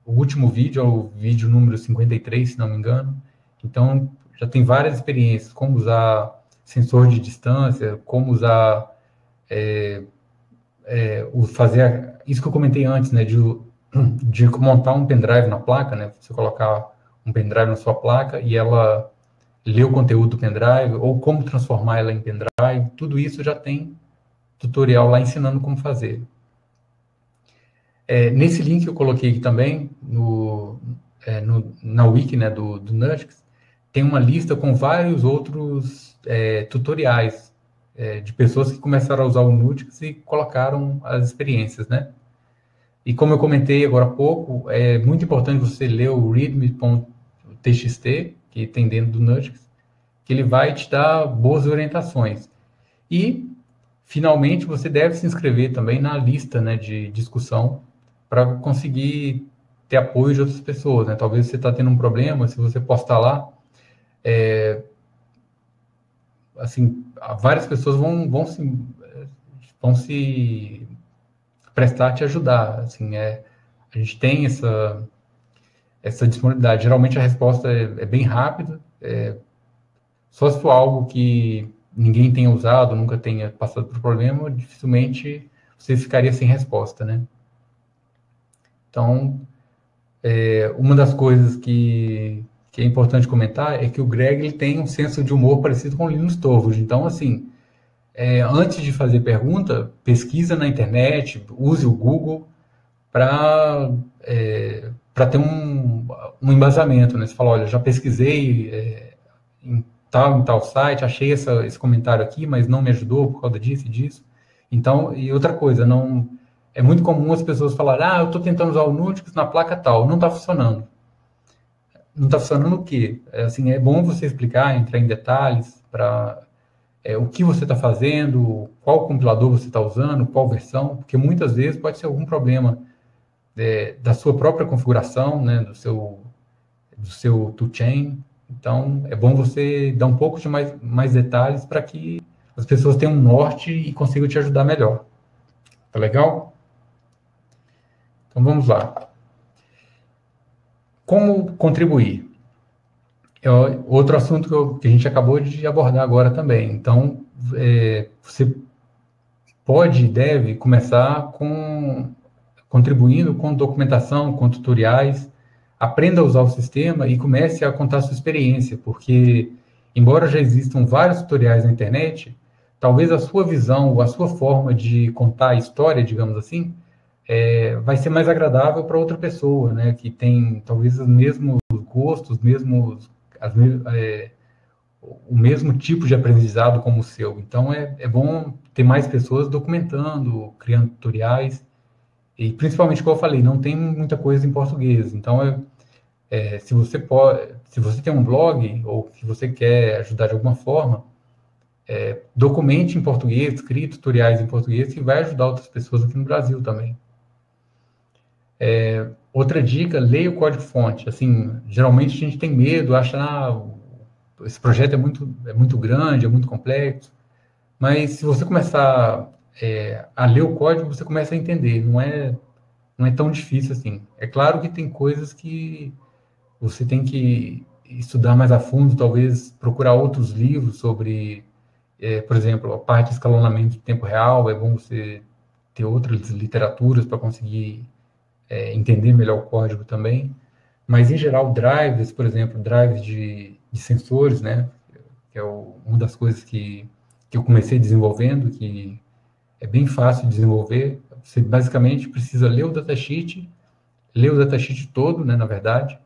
O último vídeo é o vídeo número 53, se não me engano. Então, já tem várias experiências, como usar sensor de distância, como usar, fazer isso que eu comentei antes, né, de montar um pendrive na placa, né, você colocar um pendrive na sua placa e ela lê o conteúdo do pendrive, ou como transformar ela em pendrive, tudo isso já tem tutorial lá ensinando como fazer. Nesse link que eu coloquei aqui também, na wiki, né, do Nutix, tem uma lista com vários outros tutoriais de pessoas que começaram a usar o Nutix e colocaram as experiências, né? E como eu comentei agora há pouco, é muito importante você ler o readme.txt, que tem dentro do Nutix, que ele vai te dar boas orientações. E, finalmente, você deve se inscrever também na lista, né, de discussão para conseguir ter apoio de outras pessoas, né? Talvez você está tendo um problema, se você postar lá, assim, várias pessoas vão se prestar a te ajudar. Assim, a gente tem essa disponibilidade. Geralmente a resposta é bem rápida, só se for algo que ninguém tenha usado, nunca tenha passado por problema, dificilmente você ficaria sem resposta, né? Então, uma das coisas que é importante comentar é que o Greg ele tem um senso de humor parecido com o Linus Torvalds. Então, assim, antes de fazer pergunta, pesquisa na internet, use o Google para ter um embasamento, né? Você fala, olha, já pesquisei em tal site, achei esse comentário aqui, mas não me ajudou por causa disso e disso. Então, e outra coisa, não é muito comum as pessoas falarem, eu estou tentando usar o Nutix na placa tal, não está funcionando. Não está funcionando o quê? Assim, é bom você explicar, entrar em detalhes para o que você está fazendo, qual compilador você está usando, qual versão, porque muitas vezes pode ser algum problema da sua própria configuração, né, do seu toolchain. Então, é bom você dar um pouco de mais detalhes para que as pessoas tenham um norte e consigam te ajudar melhor. Tá legal? Então, vamos lá. Como contribuir? É outro assunto que a gente acabou de abordar agora também. Então, você pode e deve começar contribuindo com documentação, com tutoriais. Aprenda a usar o sistema e comece a contar a sua experiência, porque, embora já existam vários tutoriais na internet, talvez a sua visão, a sua forma de contar a história, digamos assim, vai ser mais agradável para outra pessoa, né, que tem talvez os mesmos gostos, o mesmo tipo de aprendizado como o seu. Então, é bom ter mais pessoas documentando, criando tutoriais, e principalmente, como eu falei, não tem muita coisa em português. Então, se você tem um blog, ou que você quer ajudar de alguma forma, documente em português, crie tutoriais em português, que vai ajudar outras pessoas aqui no Brasil também. Outra dica, leia o código-fonte. Assim, geralmente a gente tem medo, acha, esse projeto é muito grande, é muito complexo, mas se você começar a ler o código, você começa a entender, não é tão difícil assim. É claro que tem coisas que você tem que estudar mais a fundo, talvez procurar outros livros sobre, por exemplo, a parte de escalonamento em tempo real, é bom você ter outras literaturas para conseguir entender melhor o código também. Mas, em geral, drivers, por exemplo, drivers de sensores, né, que é uma das coisas que eu comecei desenvolvendo, que é bem fácil de desenvolver. Você basicamente precisa ler o datasheet todo, né, na verdade,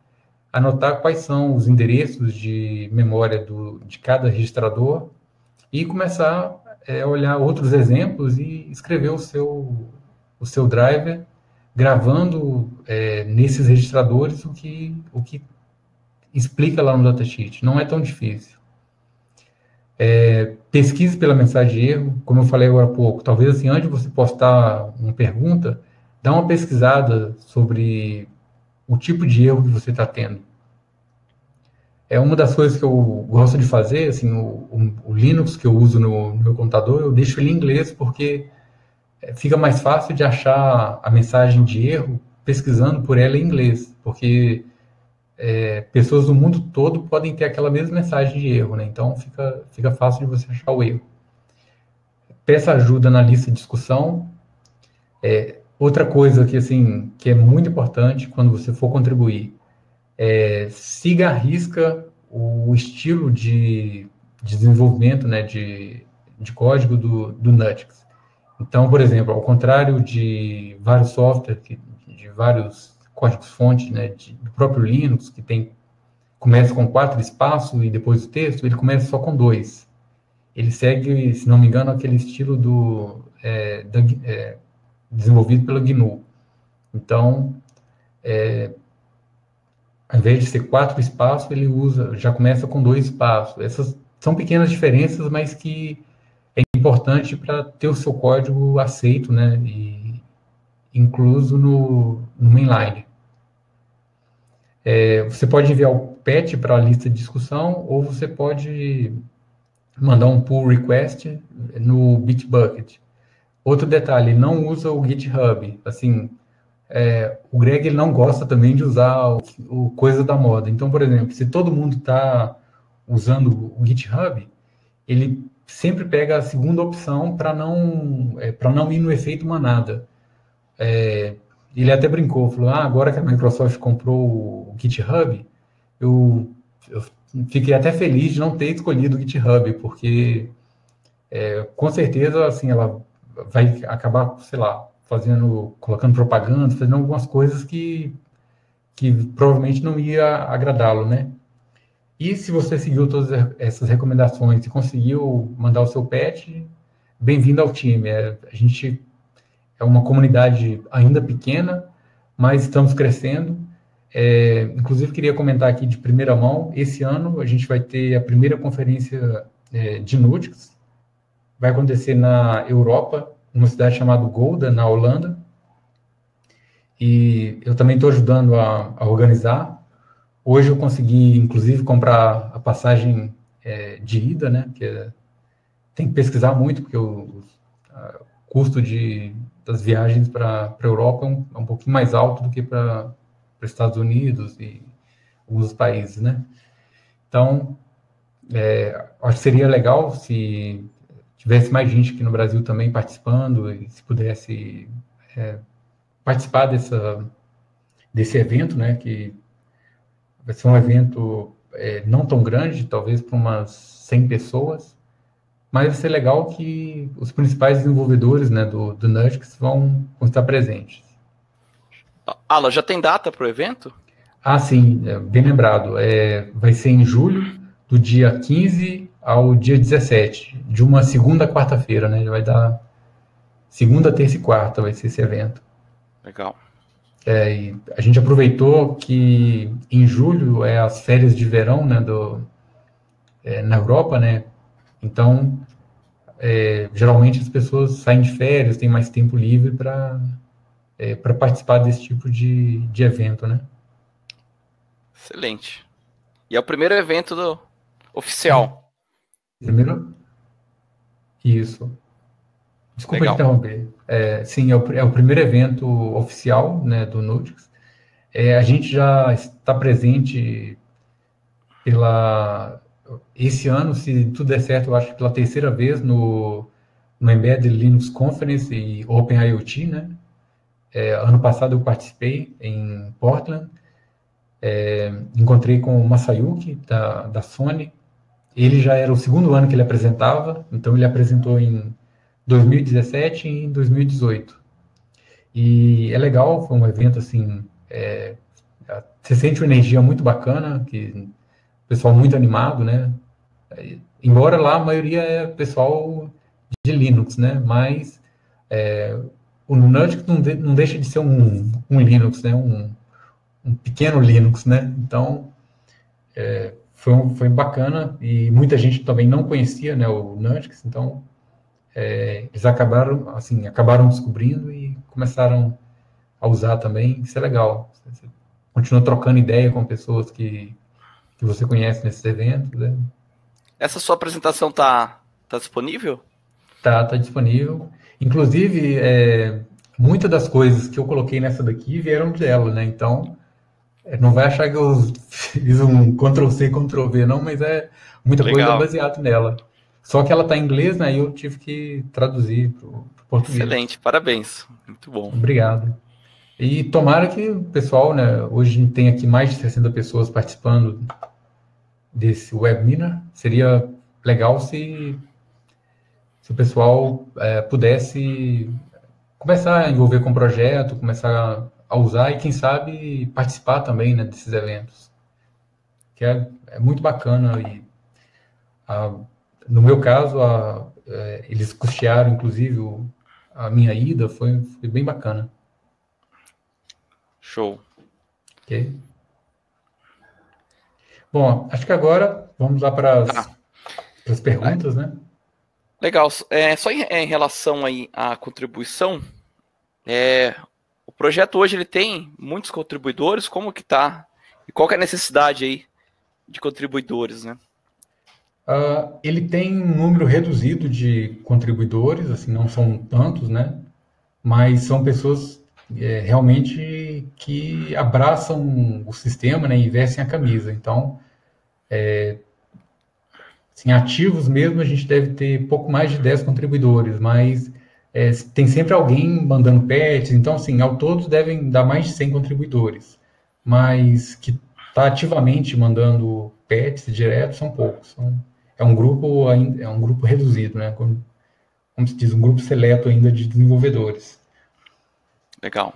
anotar quais são os endereços de memória de cada registrador e começar a olhar outros exemplos e escrever o seu driver, gravando nesses registradores o que explica lá no datasheet. Não é tão difícil. Pesquise pela mensagem de erro, como eu falei agora há pouco. Talvez assim, antes de você postar uma pergunta, dá uma pesquisada sobre o tipo de erro que você está tendo. É uma das coisas que eu gosto de fazer, assim, o Linux que eu uso no meu computador, eu deixo ele em inglês porque fica mais fácil de achar a mensagem de erro pesquisando por ela em inglês, porque pessoas do mundo todo podem ter aquela mesma mensagem de erro, né? Então fica fácil de você achar o erro. Peça ajuda na lista de discussão. Outra coisa que é muito importante quando você for contribuir, siga à risca o estilo de desenvolvimento, né, de código do Nutix. Então, por exemplo, ao contrário de vários softwares, de vários códigos-fonte, né, do próprio Linux, que tem começa com 4 espaços e depois o texto, ele começa só com 2. Ele segue, se não me engano, aquele estilo desenvolvido pela GNU. Então, ao invés de ser 4 espaços, ele já começa com 2 espaços. Essas são pequenas diferenças, mas que é importante para ter o seu código aceito, né, e incluso no mainline. Você pode enviar o patch para a lista de discussão, ou você pode mandar um pull request no Bitbucket. Outro detalhe, ele não usa o GitHub. Assim, o Greg ele não gosta também de usar o coisa da moda. Então, por exemplo, se todo mundo está usando o GitHub, ele sempre pega a segunda opção para não ir no efeito manada. Ele até brincou, falou, agora que a Microsoft comprou o GitHub, eu fiquei até feliz de não ter escolhido o GitHub, porque com certeza assim, ela vai acabar, sei lá, colocando propaganda, fazendo algumas coisas que provavelmente não ia agradá-lo, né? E se você seguiu todas essas recomendações e conseguiu mandar o seu patch, bem-vindo ao time. A gente é uma comunidade ainda pequena, mas estamos crescendo. Inclusive, queria comentar aqui de primeira mão, esse ano a gente vai ter a primeira conferência de Nutix, vai acontecer na Europa, numa cidade chamada Gouda, na Holanda, e eu também estou ajudando a organizar. Hoje eu consegui, inclusive, comprar a passagem de ida, né, que tem que pesquisar muito, porque o custo das viagens para a Europa é um pouquinho mais alto do que para os Estados Unidos e alguns países, né? Então, acho que seria legal se tivesse mais gente aqui no Brasil também participando e se pudesse participar desse evento, né? Que vai ser um evento não tão grande, talvez para umas 100 pessoas, mas vai ser legal que os principais desenvolvedores, né, do Nutix vão estar presentes. Alan, já tem data para o evento? Sim, bem lembrado. Vai ser em julho, do dia 15 ao dia 17, de uma segunda a quarta-feira, né? Vai dar segunda, terça e quarta vai ser esse evento. Legal. E a gente aproveitou que em julho é as férias de verão, né, na Europa, né? Então, geralmente as pessoas saem de férias, têm mais tempo livre para participar desse tipo de evento, né? Excelente. E é o primeiro evento oficial. Primeiro? Isso. Desculpa Legal. interromper. Sim, é o primeiro evento oficial, né, do Nutix. A gente já está presente esse ano, se tudo der certo, eu acho que pela terceira vez no Embedded Linux Conference e OpenIoT, né? Ano passado eu participei em Portland, encontrei com o Masayuki, da Sony. Ele já era o segundo ano que ele apresentava, então ele apresentou em 2017 e em 2018. E é legal, foi um evento assim, você sente uma energia muito bacana, que pessoal muito animado, né? Embora lá a maioria é pessoal de Linux, né? Mas o Nutix não deixa de ser um Linux, né? Um pequeno Linux, né? Então, foi bacana e muita gente também não conhecia, né, o Nutix, então eles acabaram descobrindo e começaram a usar também. Isso é legal. Você continua trocando ideia com pessoas que você conhece nesses eventos, né? Essa sua apresentação tá disponível? Tá disponível. Inclusive, muitas das coisas que eu coloquei nessa daqui vieram dela, né? Então, não vai achar que eu fiz um Ctrl+C, Ctrl+V, não, mas muita coisa é baseada nela. Só que ela está em inglês, né? E eu tive que traduzir para o português. Excelente, parabéns. Muito bom. Obrigado. E tomara que o pessoal, né? Hoje a gente tem aqui mais de 60 pessoas participando desse webinar. Seria legal se o pessoal pudesse começar a envolver com o projeto, começar a usar e, quem sabe, participar também, né, desses eventos. que é muito bacana. E no meu caso, eles custearam, inclusive, a minha ida, foi bem bacana. Show. Ok? Bom, acho que agora vamos lá para as perguntas, né? Legal. Só em relação aí à contribuição, o projeto hoje ele tem muitos contribuidores, como que tá? E qual que é a necessidade aí de contribuidores, né? Ele tem um número reduzido de contribuidores, assim, não são tantos, né? Mas são pessoas realmente que abraçam o sistema, né? E vestem a camisa. Então, assim, ativos mesmo, a gente deve ter pouco mais de 10 contribuidores, mas tem sempre alguém mandando patches, então, assim, ao todo devem dar mais de 100 contribuidores, mas que está ativamente mandando patches direto são poucos. É um grupo ainda, é um grupo reduzido, né? Como se diz, um grupo seleto ainda de desenvolvedores. Legal.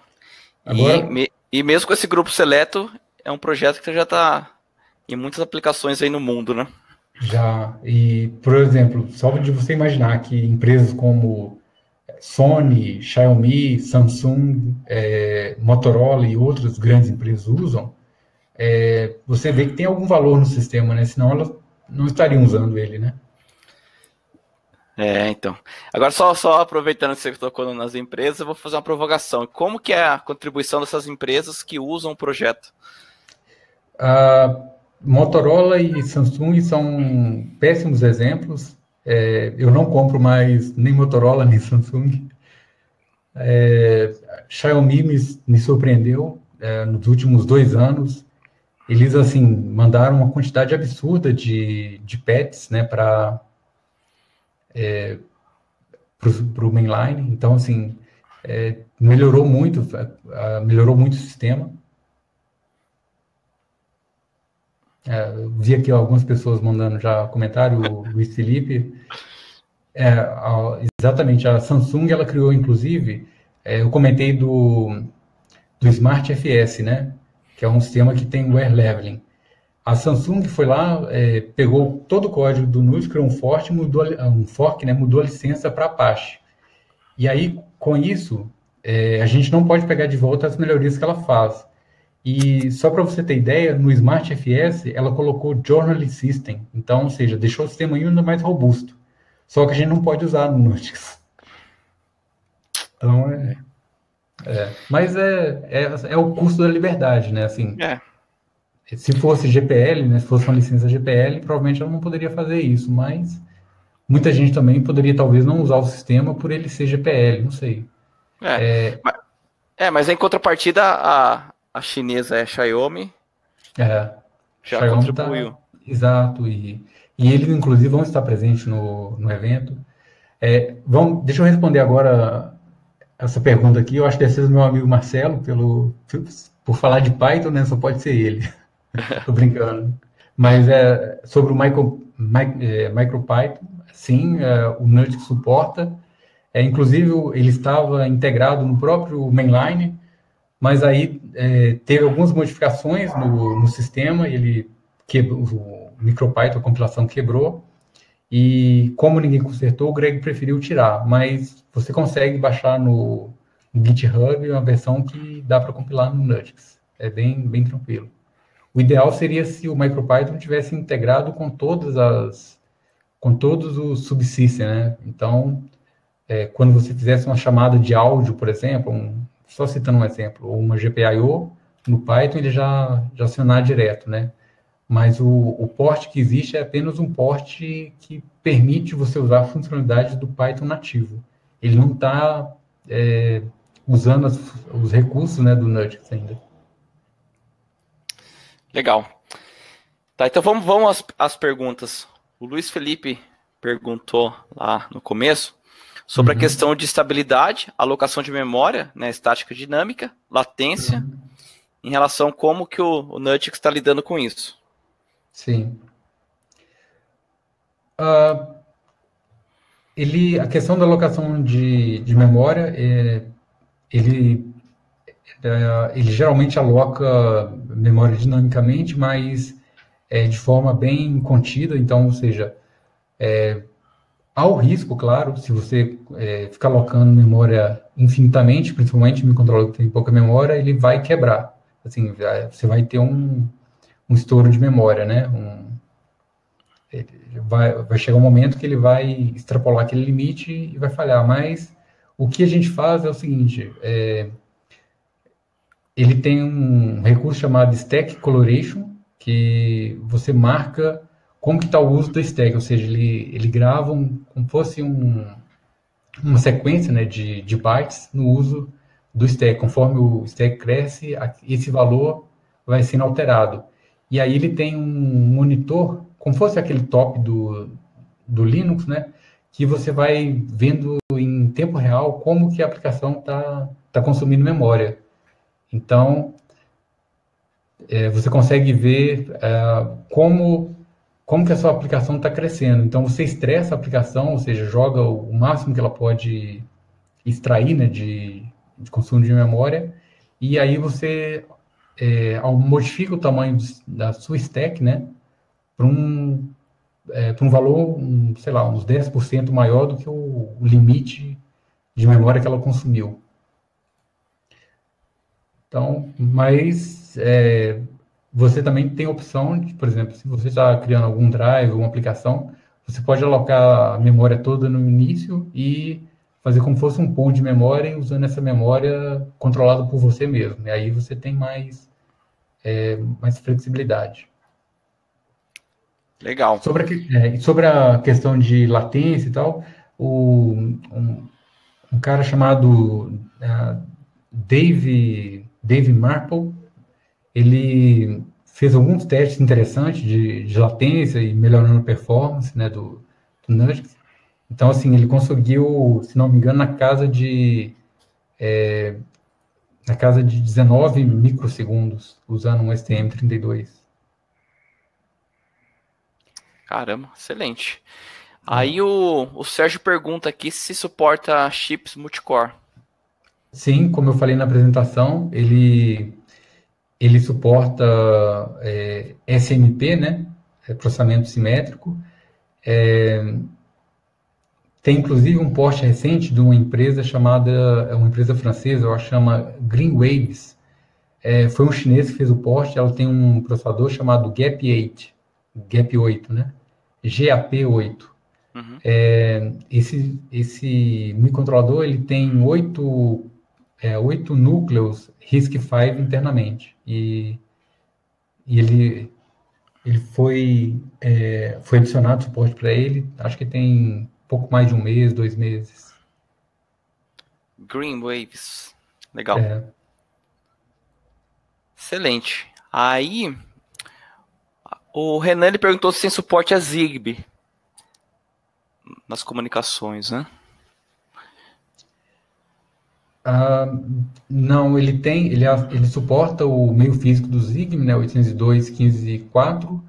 Agora, E mesmo com esse grupo seleto, é um projeto que já está em muitas aplicações aí no mundo, né? já, e por exemplo, só de você imaginar que empresas como Sony, Xiaomi, Samsung, Motorola e outras grandes empresas usam, você vê que tem algum valor no sistema, né? Senão elas não estariam usando ele, né? Então. Agora, só aproveitando que você tocou nas empresas, eu vou fazer uma provocação. Como que é a contribuição dessas empresas que usam o projeto? A Motorola e Samsung são péssimos exemplos. Eu não compro mais nem Motorola nem Samsung. Xiaomi me surpreendeu nos últimos 2 anos. Eles, assim, mandaram uma quantidade absurda de patches, né, para o mainline. Então, assim, melhorou muito o sistema. Eu vi aqui algumas pessoas mandando já comentário, o Luiz Felipe. Exatamente, a Samsung, ela criou, inclusive, eu comentei do Smart FS, né? Que é um sistema que tem wear leveling. A Samsung foi lá, pegou todo o código do Node, criou um fork, né? Mudou a licença para Apache. E aí, com isso, a gente não pode pegar de volta as melhorias que ela faz. E só para você ter ideia, no Smart FS, ela colocou Journal System. Então, ou seja, deixou o sistema ainda mais robusto. Só que a gente não pode usar no Nux. Então, mas é o custo da liberdade, né? Assim, se fosse GPL, né? Se fosse uma licença GPL, provavelmente ela não poderia fazer isso. Mas muita gente também poderia, talvez, não usar o sistema por ele ser GPL, não sei. Mas em contrapartida, a chinesa é Xiaomi. Já Xiaomi contribuiu. Exato. E eles, inclusive, vão estar presentes no evento. Deixa eu responder agora essa pergunta aqui. Eu acho que deve ser do meu amigo Marcelo, por falar de Python, né? Só pode ser ele. Tô brincando. Mas sobre o MicroPython, sim, o Nux suporta. Inclusive, ele estava integrado no próprio mainline, mas aí teve algumas modificações no sistema, o MicroPython, a compilação quebrou, e como ninguém consertou, o Greg preferiu tirar, mas você consegue baixar no GitHub uma versão que dá para compilar no Nux. É bem, bem tranquilo. O ideal seria se o MicroPython tivesse integrado com todos os subsystems, né? Então, quando você fizesse uma chamada de áudio, por exemplo, só citando um exemplo, ou uma GPIO, no Python ele já acionar direto, né? Mas o port que existe é apenas um port que permite você usar funcionalidades do Python nativo. Ele não está usando os recursos, né, do Nux ainda. Legal. Tá, então vamos às perguntas. O Luiz Felipe perguntou lá no começo sobre a questão de estabilidade, alocação de memória, né, estática dinâmica, latência, em relação a como que o Nux está lidando com isso. Sim. A questão da alocação de memória, ele geralmente aloca memória dinamicamente, mas de forma bem contida. Então, ou seja, há o risco, claro, se você ficar alocando memória infinitamente, principalmente no microcontrolador que tem pouca memória, ele vai quebrar. Assim, você vai ter um estouro de memória, né? Vai chegar um momento que ele vai extrapolar aquele limite e vai falhar. Mas o que a gente faz é o seguinte: ele tem um recurso chamado Stack Coloration, que você marca como que está o uso da stack, ou seja, ele grava como fosse uma sequência, né, de bytes no uso do stack. Conforme o stack cresce, esse valor vai sendo alterado. E aí ele tem um monitor, como fosse aquele top do Linux, né, que você vai vendo em tempo real como que a aplicação tá consumindo memória. Então, você consegue ver como que a sua aplicação está crescendo. Então, você estressa a aplicação, ou seja, joga o máximo que ela pode extrair, né, de consumo de memória, e aí você modifica o tamanho da sua stack, né, para um valor, sei lá, uns 10% maior do que o limite de memória que ela consumiu. Então, mas você também tem a opção de, por exemplo, se você está criando algum drive, uma aplicação, você pode alocar a memória toda no início e fazer como se fosse um pool de memória, usando essa memória controlada por você mesmo. E aí você tem mais flexibilidade. Legal. Sobre a questão de latência e tal, um cara chamado Dave Marple, ele fez alguns testes interessantes de latência e melhorando a performance, né, do Nux. Então, assim, ele conseguiu, se não me engano, na casa de 19 microsegundos, usando um STM32. Caramba, excelente. Aí o Sérgio pergunta aqui se suporta chips multicore. Sim, como eu falei na apresentação, ele suporta SMP, né? Processamento simétrico. Tem inclusive um porte recente de uma empresa uma empresa francesa, eu acho que chama Greenwaves. Foi um chinês que fez o porte, ela tem um processador chamado Gap8, né? GAP8. Uhum. Esse microcontrolador ele tem 8 núcleos RISC-V internamente. E ele foi adicionado suporte para ele, acho que tem pouco mais de um mês, 2 meses. Greenwaves. Legal. Excelente. Aí, o Renan ele perguntou se tem suporte a Zigbee nas comunicações, né? Não, ele suporta o meio físico do Zigbee, né, 802.15.4,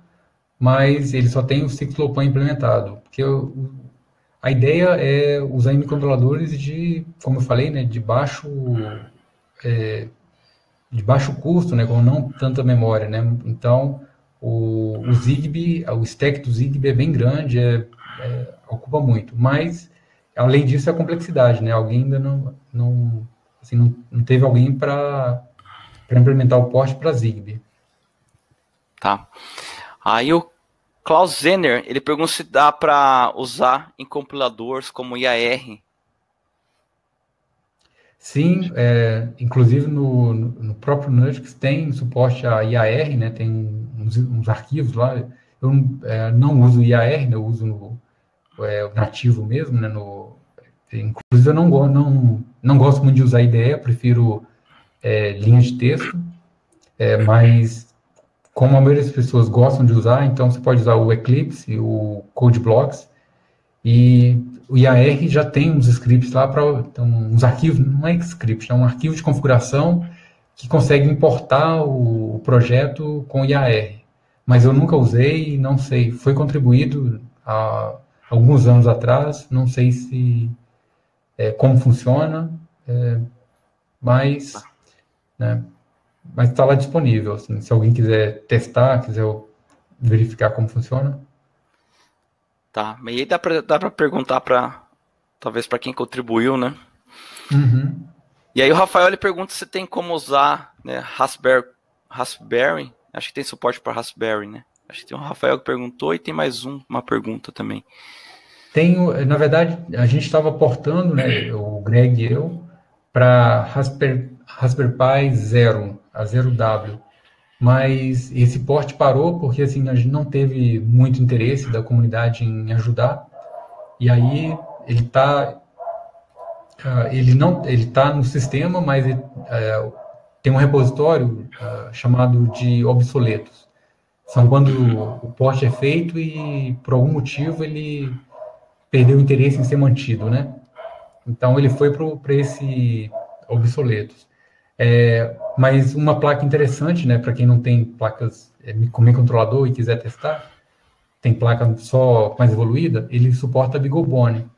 mas ele só tem o 6LoWPAN implementado, porque a ideia é usar microcontroladores como eu falei, né, de baixo custo, né, com não tanta memória, né, então o Zigbee, o stack do Zigbee é bem grande, ocupa muito, mas além disso a complexidade, né, alguém ainda não teve alguém para implementar o porte para Zigbee. Tá. Aí o Klaus Zenner, ele pergunta se dá para usar em compiladores como IAR. Sim, inclusive no próprio Nux tem suporte a IAR, né? Tem uns arquivos lá. Eu não uso IAR, né? Eu uso o nativo mesmo, né? Inclusive eu não gosto muito de usar IDE, eu prefiro linha de texto, mas como a maioria das pessoas gostam de usar, então você pode usar o Eclipse, o CodeBlocks, e o IAR já tem uns scripts lá então, uns arquivos, não é script, é um arquivo de configuração que consegue importar o projeto com IAR. Mas eu nunca usei, não sei, foi contribuído há alguns anos atrás, não sei se como funciona, mas está lá disponível. Assim, se alguém quiser testar, quiser verificar como funciona. Tá, mas aí dá para perguntar talvez para quem contribuiu, né? Uhum. E aí o Rafael ele pergunta se tem como usar, né, Raspberry. Acho que tem suporte para Raspberry, né? Acho que tem o Rafael que perguntou e tem mais uma pergunta também. Na verdade, a gente estava portando, né, o Greg e eu, para Raspberry Pi Zero, a 0W. Mas esse porte parou porque assim, a gente não teve muito interesse da comunidade em ajudar. E aí ele tá no sistema, mas tem um repositório chamado de obsoletos. São quando o porte é feito e por algum motivo ele perdeu o interesse em ser mantido, né? Então ele foi para esse obsoletos. Mas uma placa interessante, né, para quem não tem placas com microcontrolador e quiser testar, tem placa só mais evoluída, ele suporta a BeagleBone.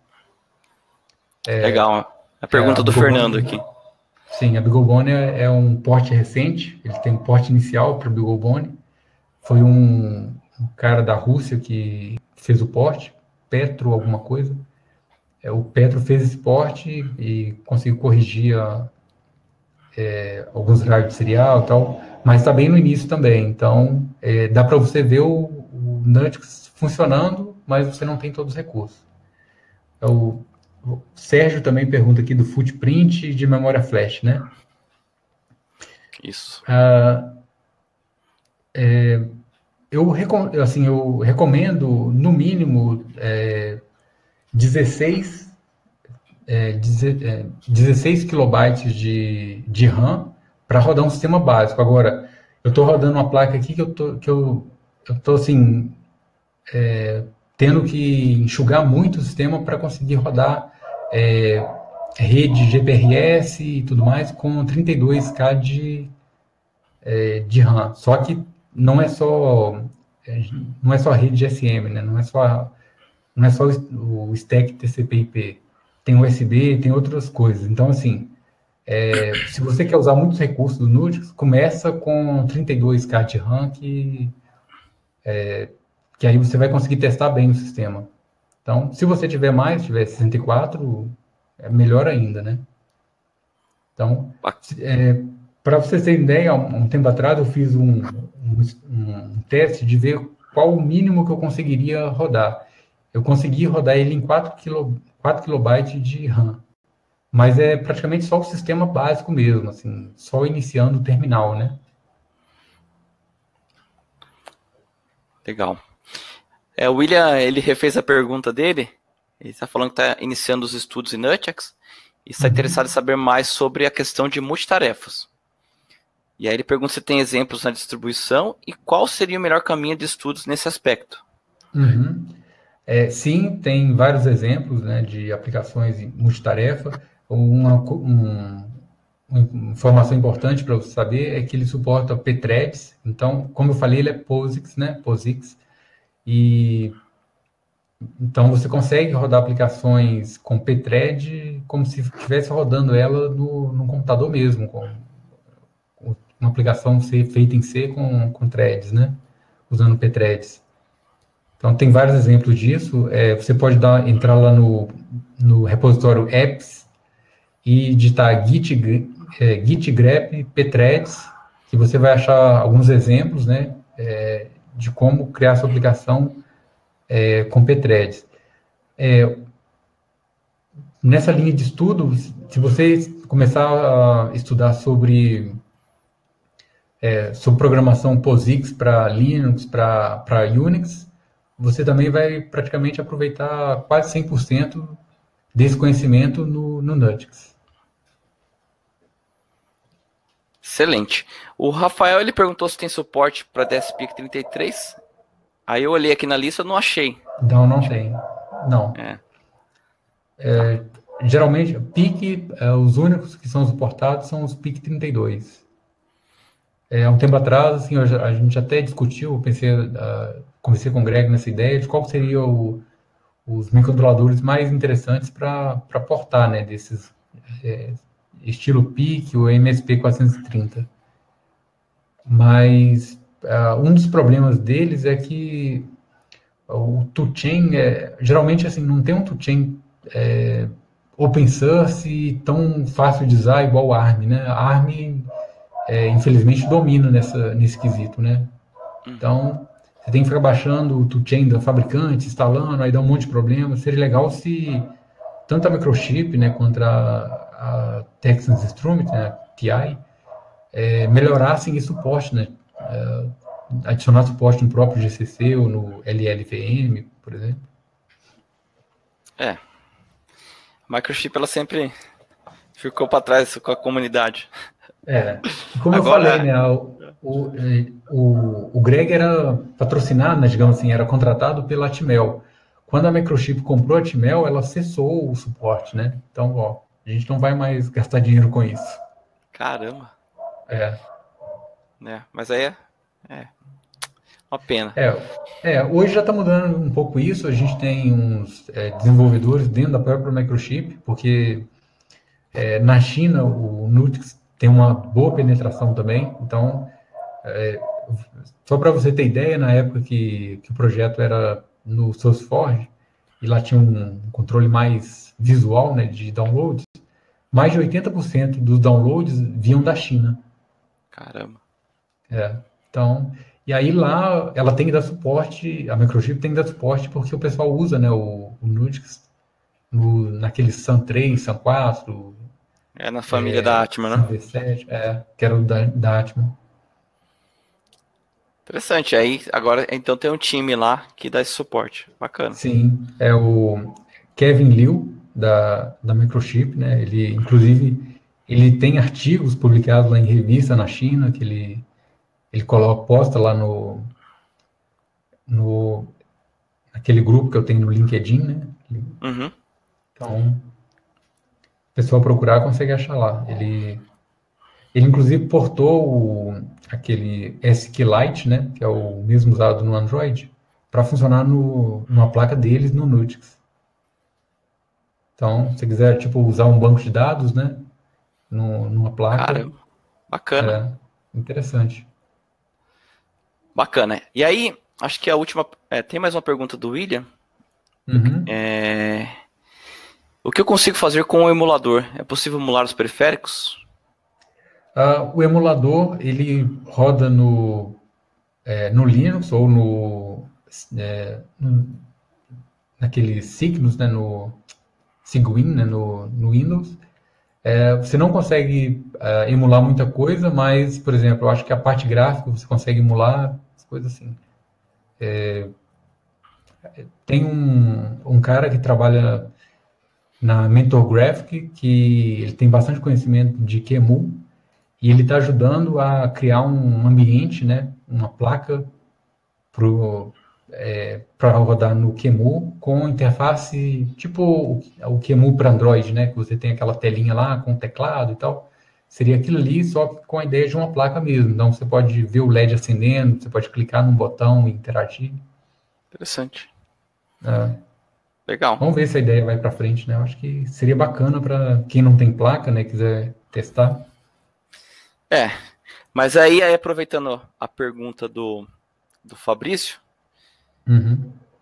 Legal. A A pergunta do Fernando BeagleBone, aqui. sim, a BeagleBone é um porte recente, ele tem um porte inicial para o BeagleBone. Foi um cara da Rússia que fez o porte, Petro alguma coisa. O Petro fez esse porte e conseguiu corrigir alguns drives de serial e tal, mas está bem no início também. Então, dá para você ver o Nutix funcionando, mas você não tem todos os recursos. O Sérgio também pergunta aqui do footprint de memória flash, né? Isso. Eu recomendo, no mínimo, 16 kilobytes de RAM para rodar um sistema básico. Agora, eu estou rodando uma placa aqui que eu tô assim, tendo que enxugar muito o sistema para conseguir rodar rede GPRS e tudo mais com 32K de RAM. Só que não é só rede GSM, né? Não é só o stack TCP/IP. Tem USB, tem outras coisas. Então, assim, se você quer usar muitos recursos do Nutix, começa com 32K de RAM, que aí você vai conseguir testar bem o sistema. Então, se você tiver mais, tiver 64, é melhor ainda, né? Então, para vocês terem ideia, um tempo atrás eu fiz um teste de ver qual o mínimo que eu conseguiria rodar. Eu consegui rodar ele em 4 kilobytes de RAM. Mas é praticamente só o sistema básico mesmo, assim, só iniciando o terminal, né? Legal. O William, ele refez a pergunta dele. Ele está falando que está iniciando os estudos em Nutix e está interessado em saber mais sobre a questão de multitarefas. E aí ele pergunta se tem exemplos na distribuição e qual seria o melhor caminho de estudos nesse aspecto. Sim, tem vários exemplos, né, de aplicações multitarefa. Uma informação importante para você saber é que ele suporta pthreads. Então, como eu falei, ele é POSIX, né? POSIX. E então você consegue rodar aplicações com pthread como se estivesse rodando ela no computador mesmo, com uma aplicação feita em C com threads, né? Usando pthreads. Então tem vários exemplos disso. Você pode entrar lá no repositório apps e digitar git grep pthreads, que você vai achar alguns exemplos, né, de como criar sua aplicação com pthreads. Nessa linha de estudo, se você começar a estudar sobre programação POSIX para Linux, para Unix, você também vai praticamente aproveitar quase 100% desse conhecimento no Nutix. Excelente. O Rafael, ele perguntou se tem suporte para DSP 33. Aí eu olhei aqui na lista e não achei. Não tem. Não. Geralmente, PIC, os únicos que são suportados são os PIC 32. Há um tempo atrás, assim, a gente até discutiu, conversei com o Greg nessa ideia de qual seria os microcontroladores mais interessantes para portar, né, desses estilo PIC ou MSP 430. Mas um dos problemas deles é que o toolchain, geralmente, assim, não tem um toolchain open source tão fácil de usar igual o ARM, né? A ARM, infelizmente, domina nesse quesito, né? Então, você tem que ficar baixando o toolchain da fabricante, instalando, aí dá um monte de problema. Seria legal se tanto a Microchip, né, quanto a Texas Instruments, né, a TI, melhorassem esse suporte, né? Adicionar suporte no próprio GCC ou no LLVM, por exemplo. A Microchip, ela sempre ficou para trás com a comunidade. Como agora, eu falei, né, o Greg era patrocinado, né, digamos assim, era contratado pela Atmel. Quando a Microchip comprou a Atmel, ela cessou o suporte, né? Então, ó, a gente não vai mais gastar dinheiro com isso. Caramba. Mas aí é uma pena. Hoje já está mudando um pouco isso. A gente tem uns desenvolvedores dentro da própria Microchip, porque na China o Nutix tem uma boa penetração também. Então, só para você ter ideia, na época que o projeto era no SourceForge, e lá tinha um controle mais visual, né, de downloads, mais de 80% dos downloads vinham da China. Caramba. Então, e aí lá ela tem que dar suporte, a Microchip tem que dar suporte porque o pessoal usa, né, o Nutix naquele Sun 3, Sun 4. Na família da Atman, né? Sun V7, que era o da Atman. Interessante. Aí agora então tem um time lá que dá esse suporte. Bacana. Sim, é o Kevin Liu da Microchip, né? Ele, inclusive, ele tem artigos publicados lá em revista na China que ele posta lá naquele grupo que eu tenho no LinkedIn, né? Então, o pessoal procurar consegue achar lá. Ele inclusive portou aquele SQLite, né? Que é o mesmo usado no Android, para funcionar numa placa deles no Nutix. Então, se você quiser, tipo, usar um banco de dados, né? Numa placa. Caramba. Bacana. Interessante. Bacana. E aí, acho que a última... tem mais uma pergunta do William. O que eu consigo fazer com o emulador? É possível emular os periféricos? O emulador, ele roda no Linux ou naquele Cygnus, né? No Cygwin, né? No Windows. Você não consegue emular muita coisa, mas, por exemplo, eu acho que a parte gráfica você consegue emular, as coisas assim. Tem um cara que trabalha na Mentor Graphic, que ele tem bastante conhecimento de QEMU, e ele está ajudando a criar um ambiente, né, uma placa para rodar no QEMU com interface tipo o QEMU para Android, né, que você tem aquela telinha lá com teclado e tal. Seria aquilo ali, só com a ideia de uma placa mesmo. Então você pode ver o LED acendendo, você pode clicar num botão e interagir. Interessante. Legal. Vamos ver se a ideia vai para frente, né? Eu acho que seria bacana para quem não tem placa, né, quiser testar. Mas aí aproveitando a pergunta do Fabrício,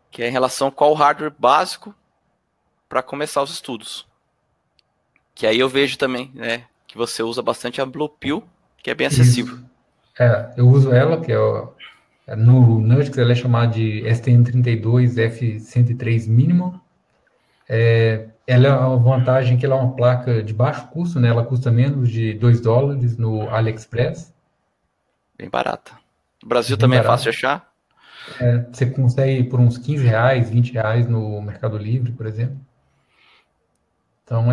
que é em relação a qual hardware básico para começar os estudos. Que aí eu vejo também, né, que você usa bastante a Blue Pill, que é bem acessível. Eu uso ela, que no Nutix ela é chamada de STM32F103 Minimum. Ela é uma vantagem que ela é uma placa de baixo custo, né? Ela custa menos de $2 no AliExpress. Bem barata. No Brasil também é fácil de achar? Você consegue por uns R$15, R$20 no Mercado Livre, por exemplo. Então,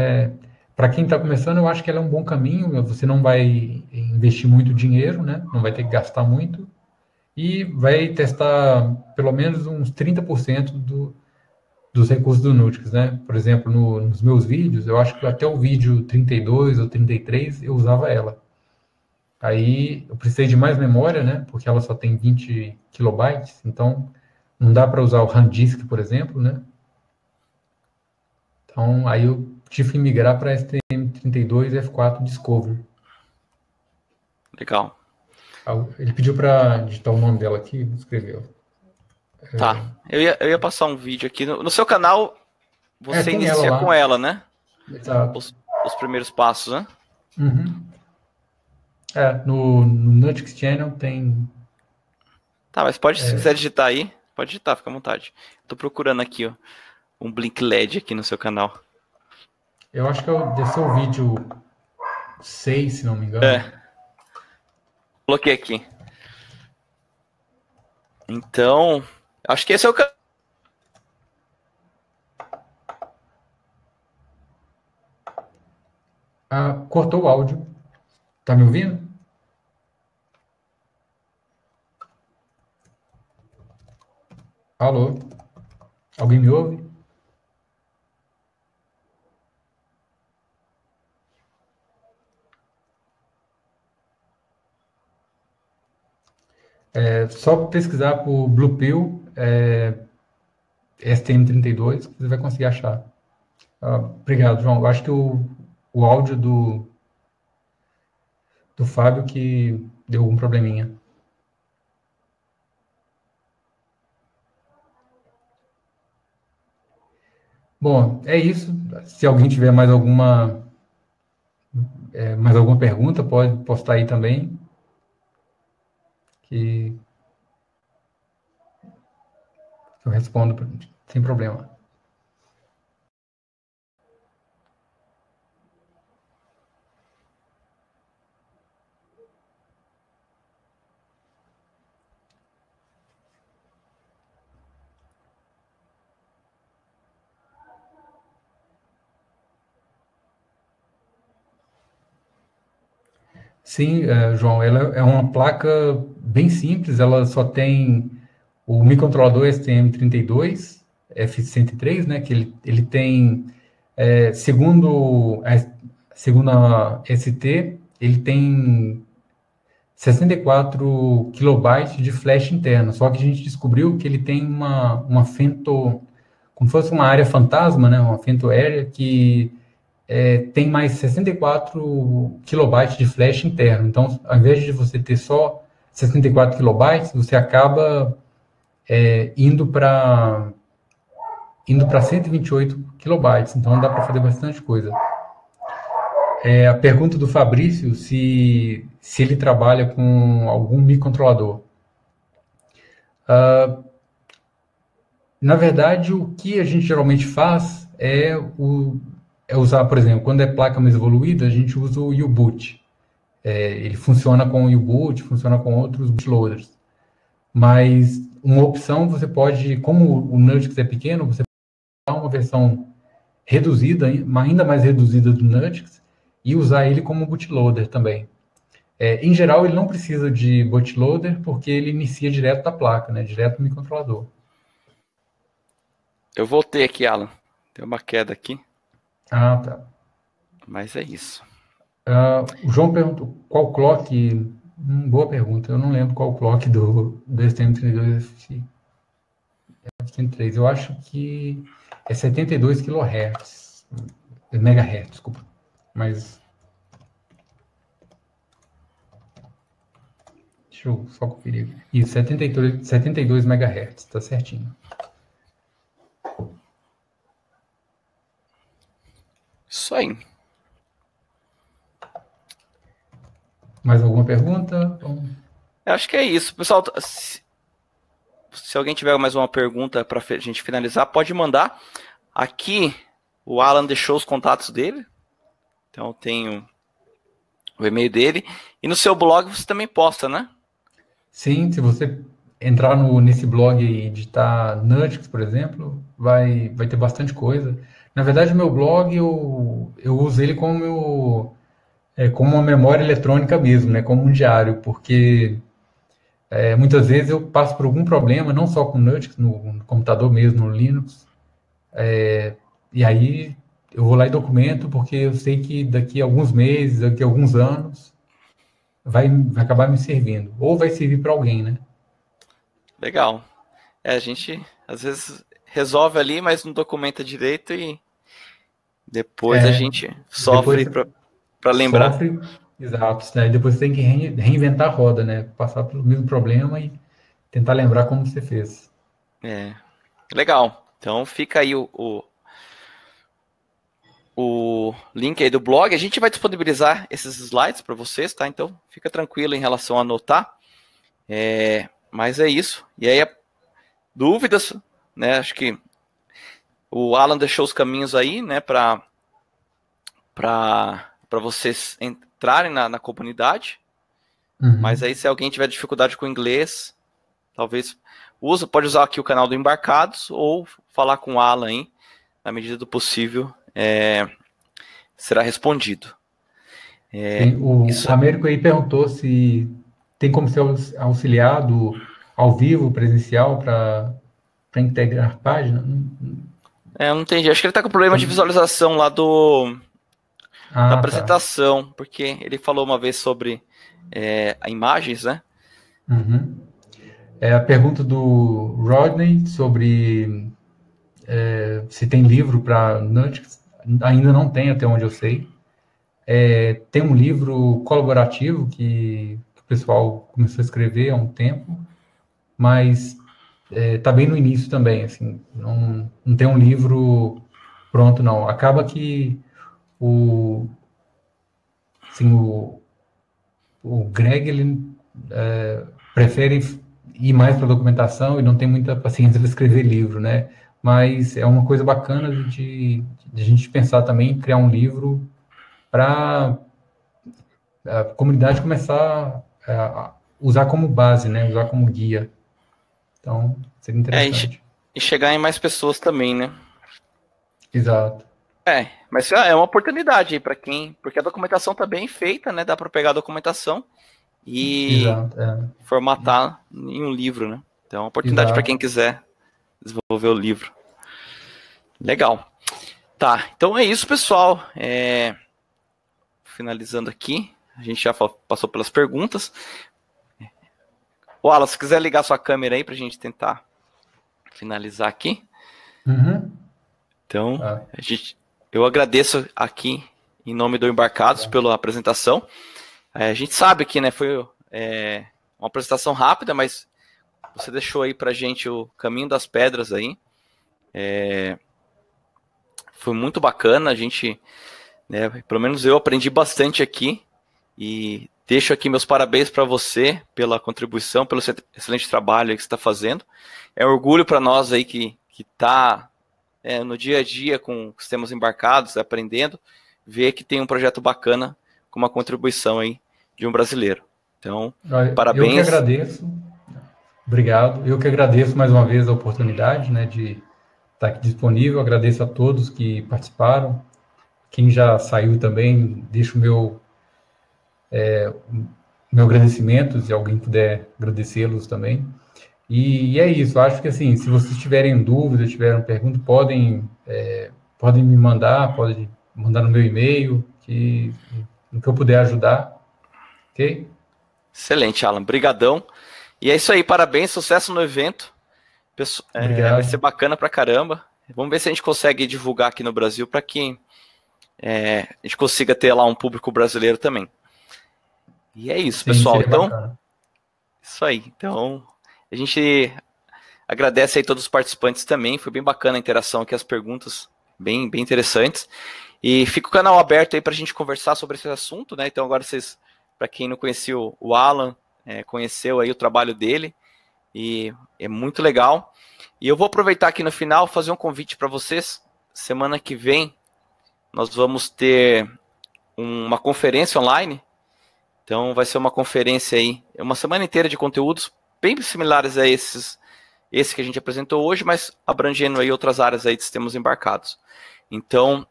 para quem está começando, eu acho que ela é um bom caminho. Você não vai investir muito dinheiro, né? Não vai ter que gastar muito. E vai testar pelo menos uns 30% dos recursos do Nutix, né? Por exemplo, nos meus vídeos, eu acho que até o vídeo 32 ou 33 eu usava ela. Aí eu precisei de mais memória, né? Porque ela só tem 20 kilobytes, então não dá para usar o SanDisk, por exemplo, né? Então aí eu tive que migrar para STM32 F4 Discover. Legal. Ele pediu para digitar o nome dela aqui, escreveu. Tá. Eu ia passar um vídeo aqui. No seu canal, você Tem ela inicia lá. com ela, né? Exato. Os primeiros passos, né? Uhum. No Nutix Channel tem. Tá, mas pode, se quiser digitar aí, pode digitar, fica à vontade. Tô procurando aqui, ó, um Blink LED aqui no seu canal. Eu acho que deve ser o vídeo 6, se não me engano. Coloquei aqui. Então, acho que esse é o canal. Cortou o áudio. Tá me ouvindo? Alô? Alguém me ouve? Só pesquisar por Blue Pill STM32 que você vai conseguir achar. Obrigado, João. Eu acho que o áudio do Fábio que deu algum probleminha. Bom, é isso. Se alguém tiver mais alguma pergunta, pode postar aí também, que eu respondo sem problema. Sim, João, ela é uma placa bem simples, ela só tem o microcontrolador STM32 F103, né, que ele tem, segundo a ST, ele tem 64 kilobytes de flash interno, só que a gente descobriu que ele tem uma femto, como se fosse uma área fantasma, né, uma femto area, que tem mais 64 kilobytes de flash interno. Então, ao invés de você ter só 64 kilobytes, você acaba indo para 128 kilobytes. Então, dá para fazer bastante coisa. A pergunta do Fabrício, se ele trabalha com algum microcontrolador. Na verdade, o que a gente geralmente faz é usar, por exemplo, quando é placa mais evoluída, a gente usa o U-Boot. Ele funciona com o U-Boot, funciona com outros bootloaders. Mas uma opção, você pode, como o Nutix é pequeno, você pode usar uma versão reduzida, ainda mais reduzida do Nutix, e usar ele como bootloader também. Em geral, ele não precisa de bootloader, porque ele inicia direto da placa, né, direto no microcontrolador. Eu voltei aqui, Alan. Deu uma queda aqui. Tá. Mas é isso. O João perguntou qual clock. Boa pergunta. Eu não lembro qual clock do STM32 F103. Eu acho que é 72 kHz. Megahertz, desculpa. Mas. Deixa eu só conferir. Isso, 72 MHz, tá certinho. Isso aí. Mais alguma pergunta? Eu acho que é isso. Pessoal, se alguém tiver mais uma pergunta para a gente finalizar, pode mandar. Aqui, o Alan deixou os contatos dele. Então, eu tenho o e-mail dele. E no seu blog você também posta, né? Sim, se você entrar nesse blog e digitar Nutix, por exemplo, vai ter bastante coisa. Na verdade, o meu blog, eu uso ele como uma memória eletrônica mesmo, né? Como um diário, porque muitas vezes eu passo por algum problema, não só com Nutix, no computador mesmo, no Linux, e aí eu vou lá e documento, porque eu sei que daqui a alguns meses, daqui a alguns anos, vai acabar me servindo. Ou vai servir para alguém, né? Legal. A gente às vezes resolve ali, mas não documenta direito e depois a gente sofre para lembrar. Sofre, Exato, né? E depois você tem que reinventar a roda, né? Passar pelo mesmo problema e tentar lembrar como você fez. É, legal. Então fica aí o link aí do blog. A gente vai disponibilizar esses slides para vocês, tá? Então fica tranquilo em relação a anotar. Mas é isso. E aí, dúvidas, né? Acho que o Alan deixou os caminhos aí, né? Para vocês entrarem na comunidade. Mas aí, se alguém tiver dificuldade com o inglês, talvez pode usar aqui o canal do Embarcados ou falar com o Alan aí, na medida do possível, será respondido. O Américo aí perguntou se tem como ser auxiliado ao vivo, presencial, para integrar página. Eu não entendi. Acho que ele está com problema de visualização lá da apresentação, tá. Porque ele falou uma vez sobre imagens, né? A pergunta do Rodney sobre se tem livro para Nutanix. Ainda não tem, até onde eu sei. Tem um livro colaborativo que o pessoal começou a escrever há um tempo, mas está bem no início também, assim, não tem um livro pronto, não. Acaba que o Greg, ele prefere ir mais para documentação e não tem muita paciência para escrever livro, né? Mas é uma coisa bacana de a gente pensar também em criar um livro para a comunidade começar a usar como base, né? Usar como guia. Então, seria interessante. E chegar em mais pessoas também, né? Exato. Mas é uma oportunidade para quem... Porque a documentação está bem feita, né? Dá para pegar a documentação e formatar em um livro, né? Então, é uma oportunidade para quem quiser desenvolver o livro. Legal. Tá, então é isso, pessoal. Finalizando aqui, a gente já passou pelas perguntas. Alan, se quiser ligar sua câmera aí para a gente tentar finalizar aqui. Então, eu agradeço aqui em nome do Embarcados pela apresentação. A gente sabe que, né, foi uma apresentação rápida, mas você deixou aí para a gente o caminho das pedras aí. Foi muito bacana, a gente, né, pelo menos eu aprendi bastante aqui e deixo aqui meus parabéns para você pela contribuição, pelo excelente trabalho aí que você está fazendo. É um orgulho para nós aí que está no dia a dia com sistemas embarcados, aprendendo, ver que tem um projeto bacana com uma contribuição aí de um brasileiro. Então, parabéns. Eu que agradeço. Obrigado. Eu que agradeço mais uma vez a oportunidade, né, de estar aqui disponível. Agradeço a todos que participaram. Quem já saiu também, deixo o meu agradecimento, se alguém puder agradecê-los também. E é isso, acho que assim, se vocês tiverem dúvidas, tiverem perguntas, podem me mandar, podem mandar no meu e-mail, no que eu puder ajudar, ok? Excelente, Alan, brigadão. E é isso aí, parabéns, sucesso no evento. Vai ser bacana pra caramba. Vamos ver se a gente consegue divulgar aqui no Brasil para que a gente consiga ter lá um público brasileiro também. E é isso, pessoal. Então, bacana. Isso aí. Então, a gente agradece aí todos os participantes também. Foi bem bacana a interação aqui, as perguntas bem interessantes. E fica o canal aberto aí para a gente conversar sobre esse assunto, né? Então, agora vocês, para quem não conhecia o Alan, conheceu aí o trabalho dele. E é muito legal. E eu vou aproveitar aqui no final, fazer um convite para vocês. Semana que vem, nós vamos ter uma conferência online. Então, vai ser uma conferência aí, uma semana inteira de conteúdos bem similares a esse que a gente apresentou hoje, mas abrangendo aí outras áreas aí de sistemas embarcados. Então,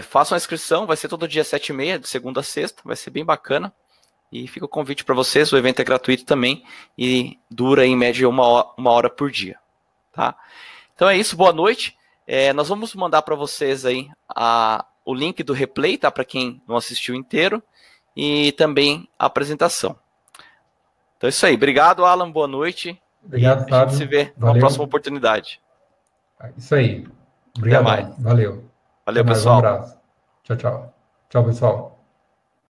façam a inscrição, vai ser todo dia 7h30, de segunda a sexta, vai ser bem bacana. E fica o convite para vocês, o evento é gratuito também e dura em média uma hora por dia. Tá? Então é isso, boa noite. Nós vamos mandar para vocês aí o link do replay, tá? Para quem não assistiu inteiro, e também a apresentação. Então é isso aí. Obrigado, Alan. Boa noite. Obrigado, Fábio. A gente se vê numa próxima oportunidade. Isso aí. Obrigado. Valeu. Valeu, pessoal. Um abraço. Tchau, tchau. Tchau, pessoal.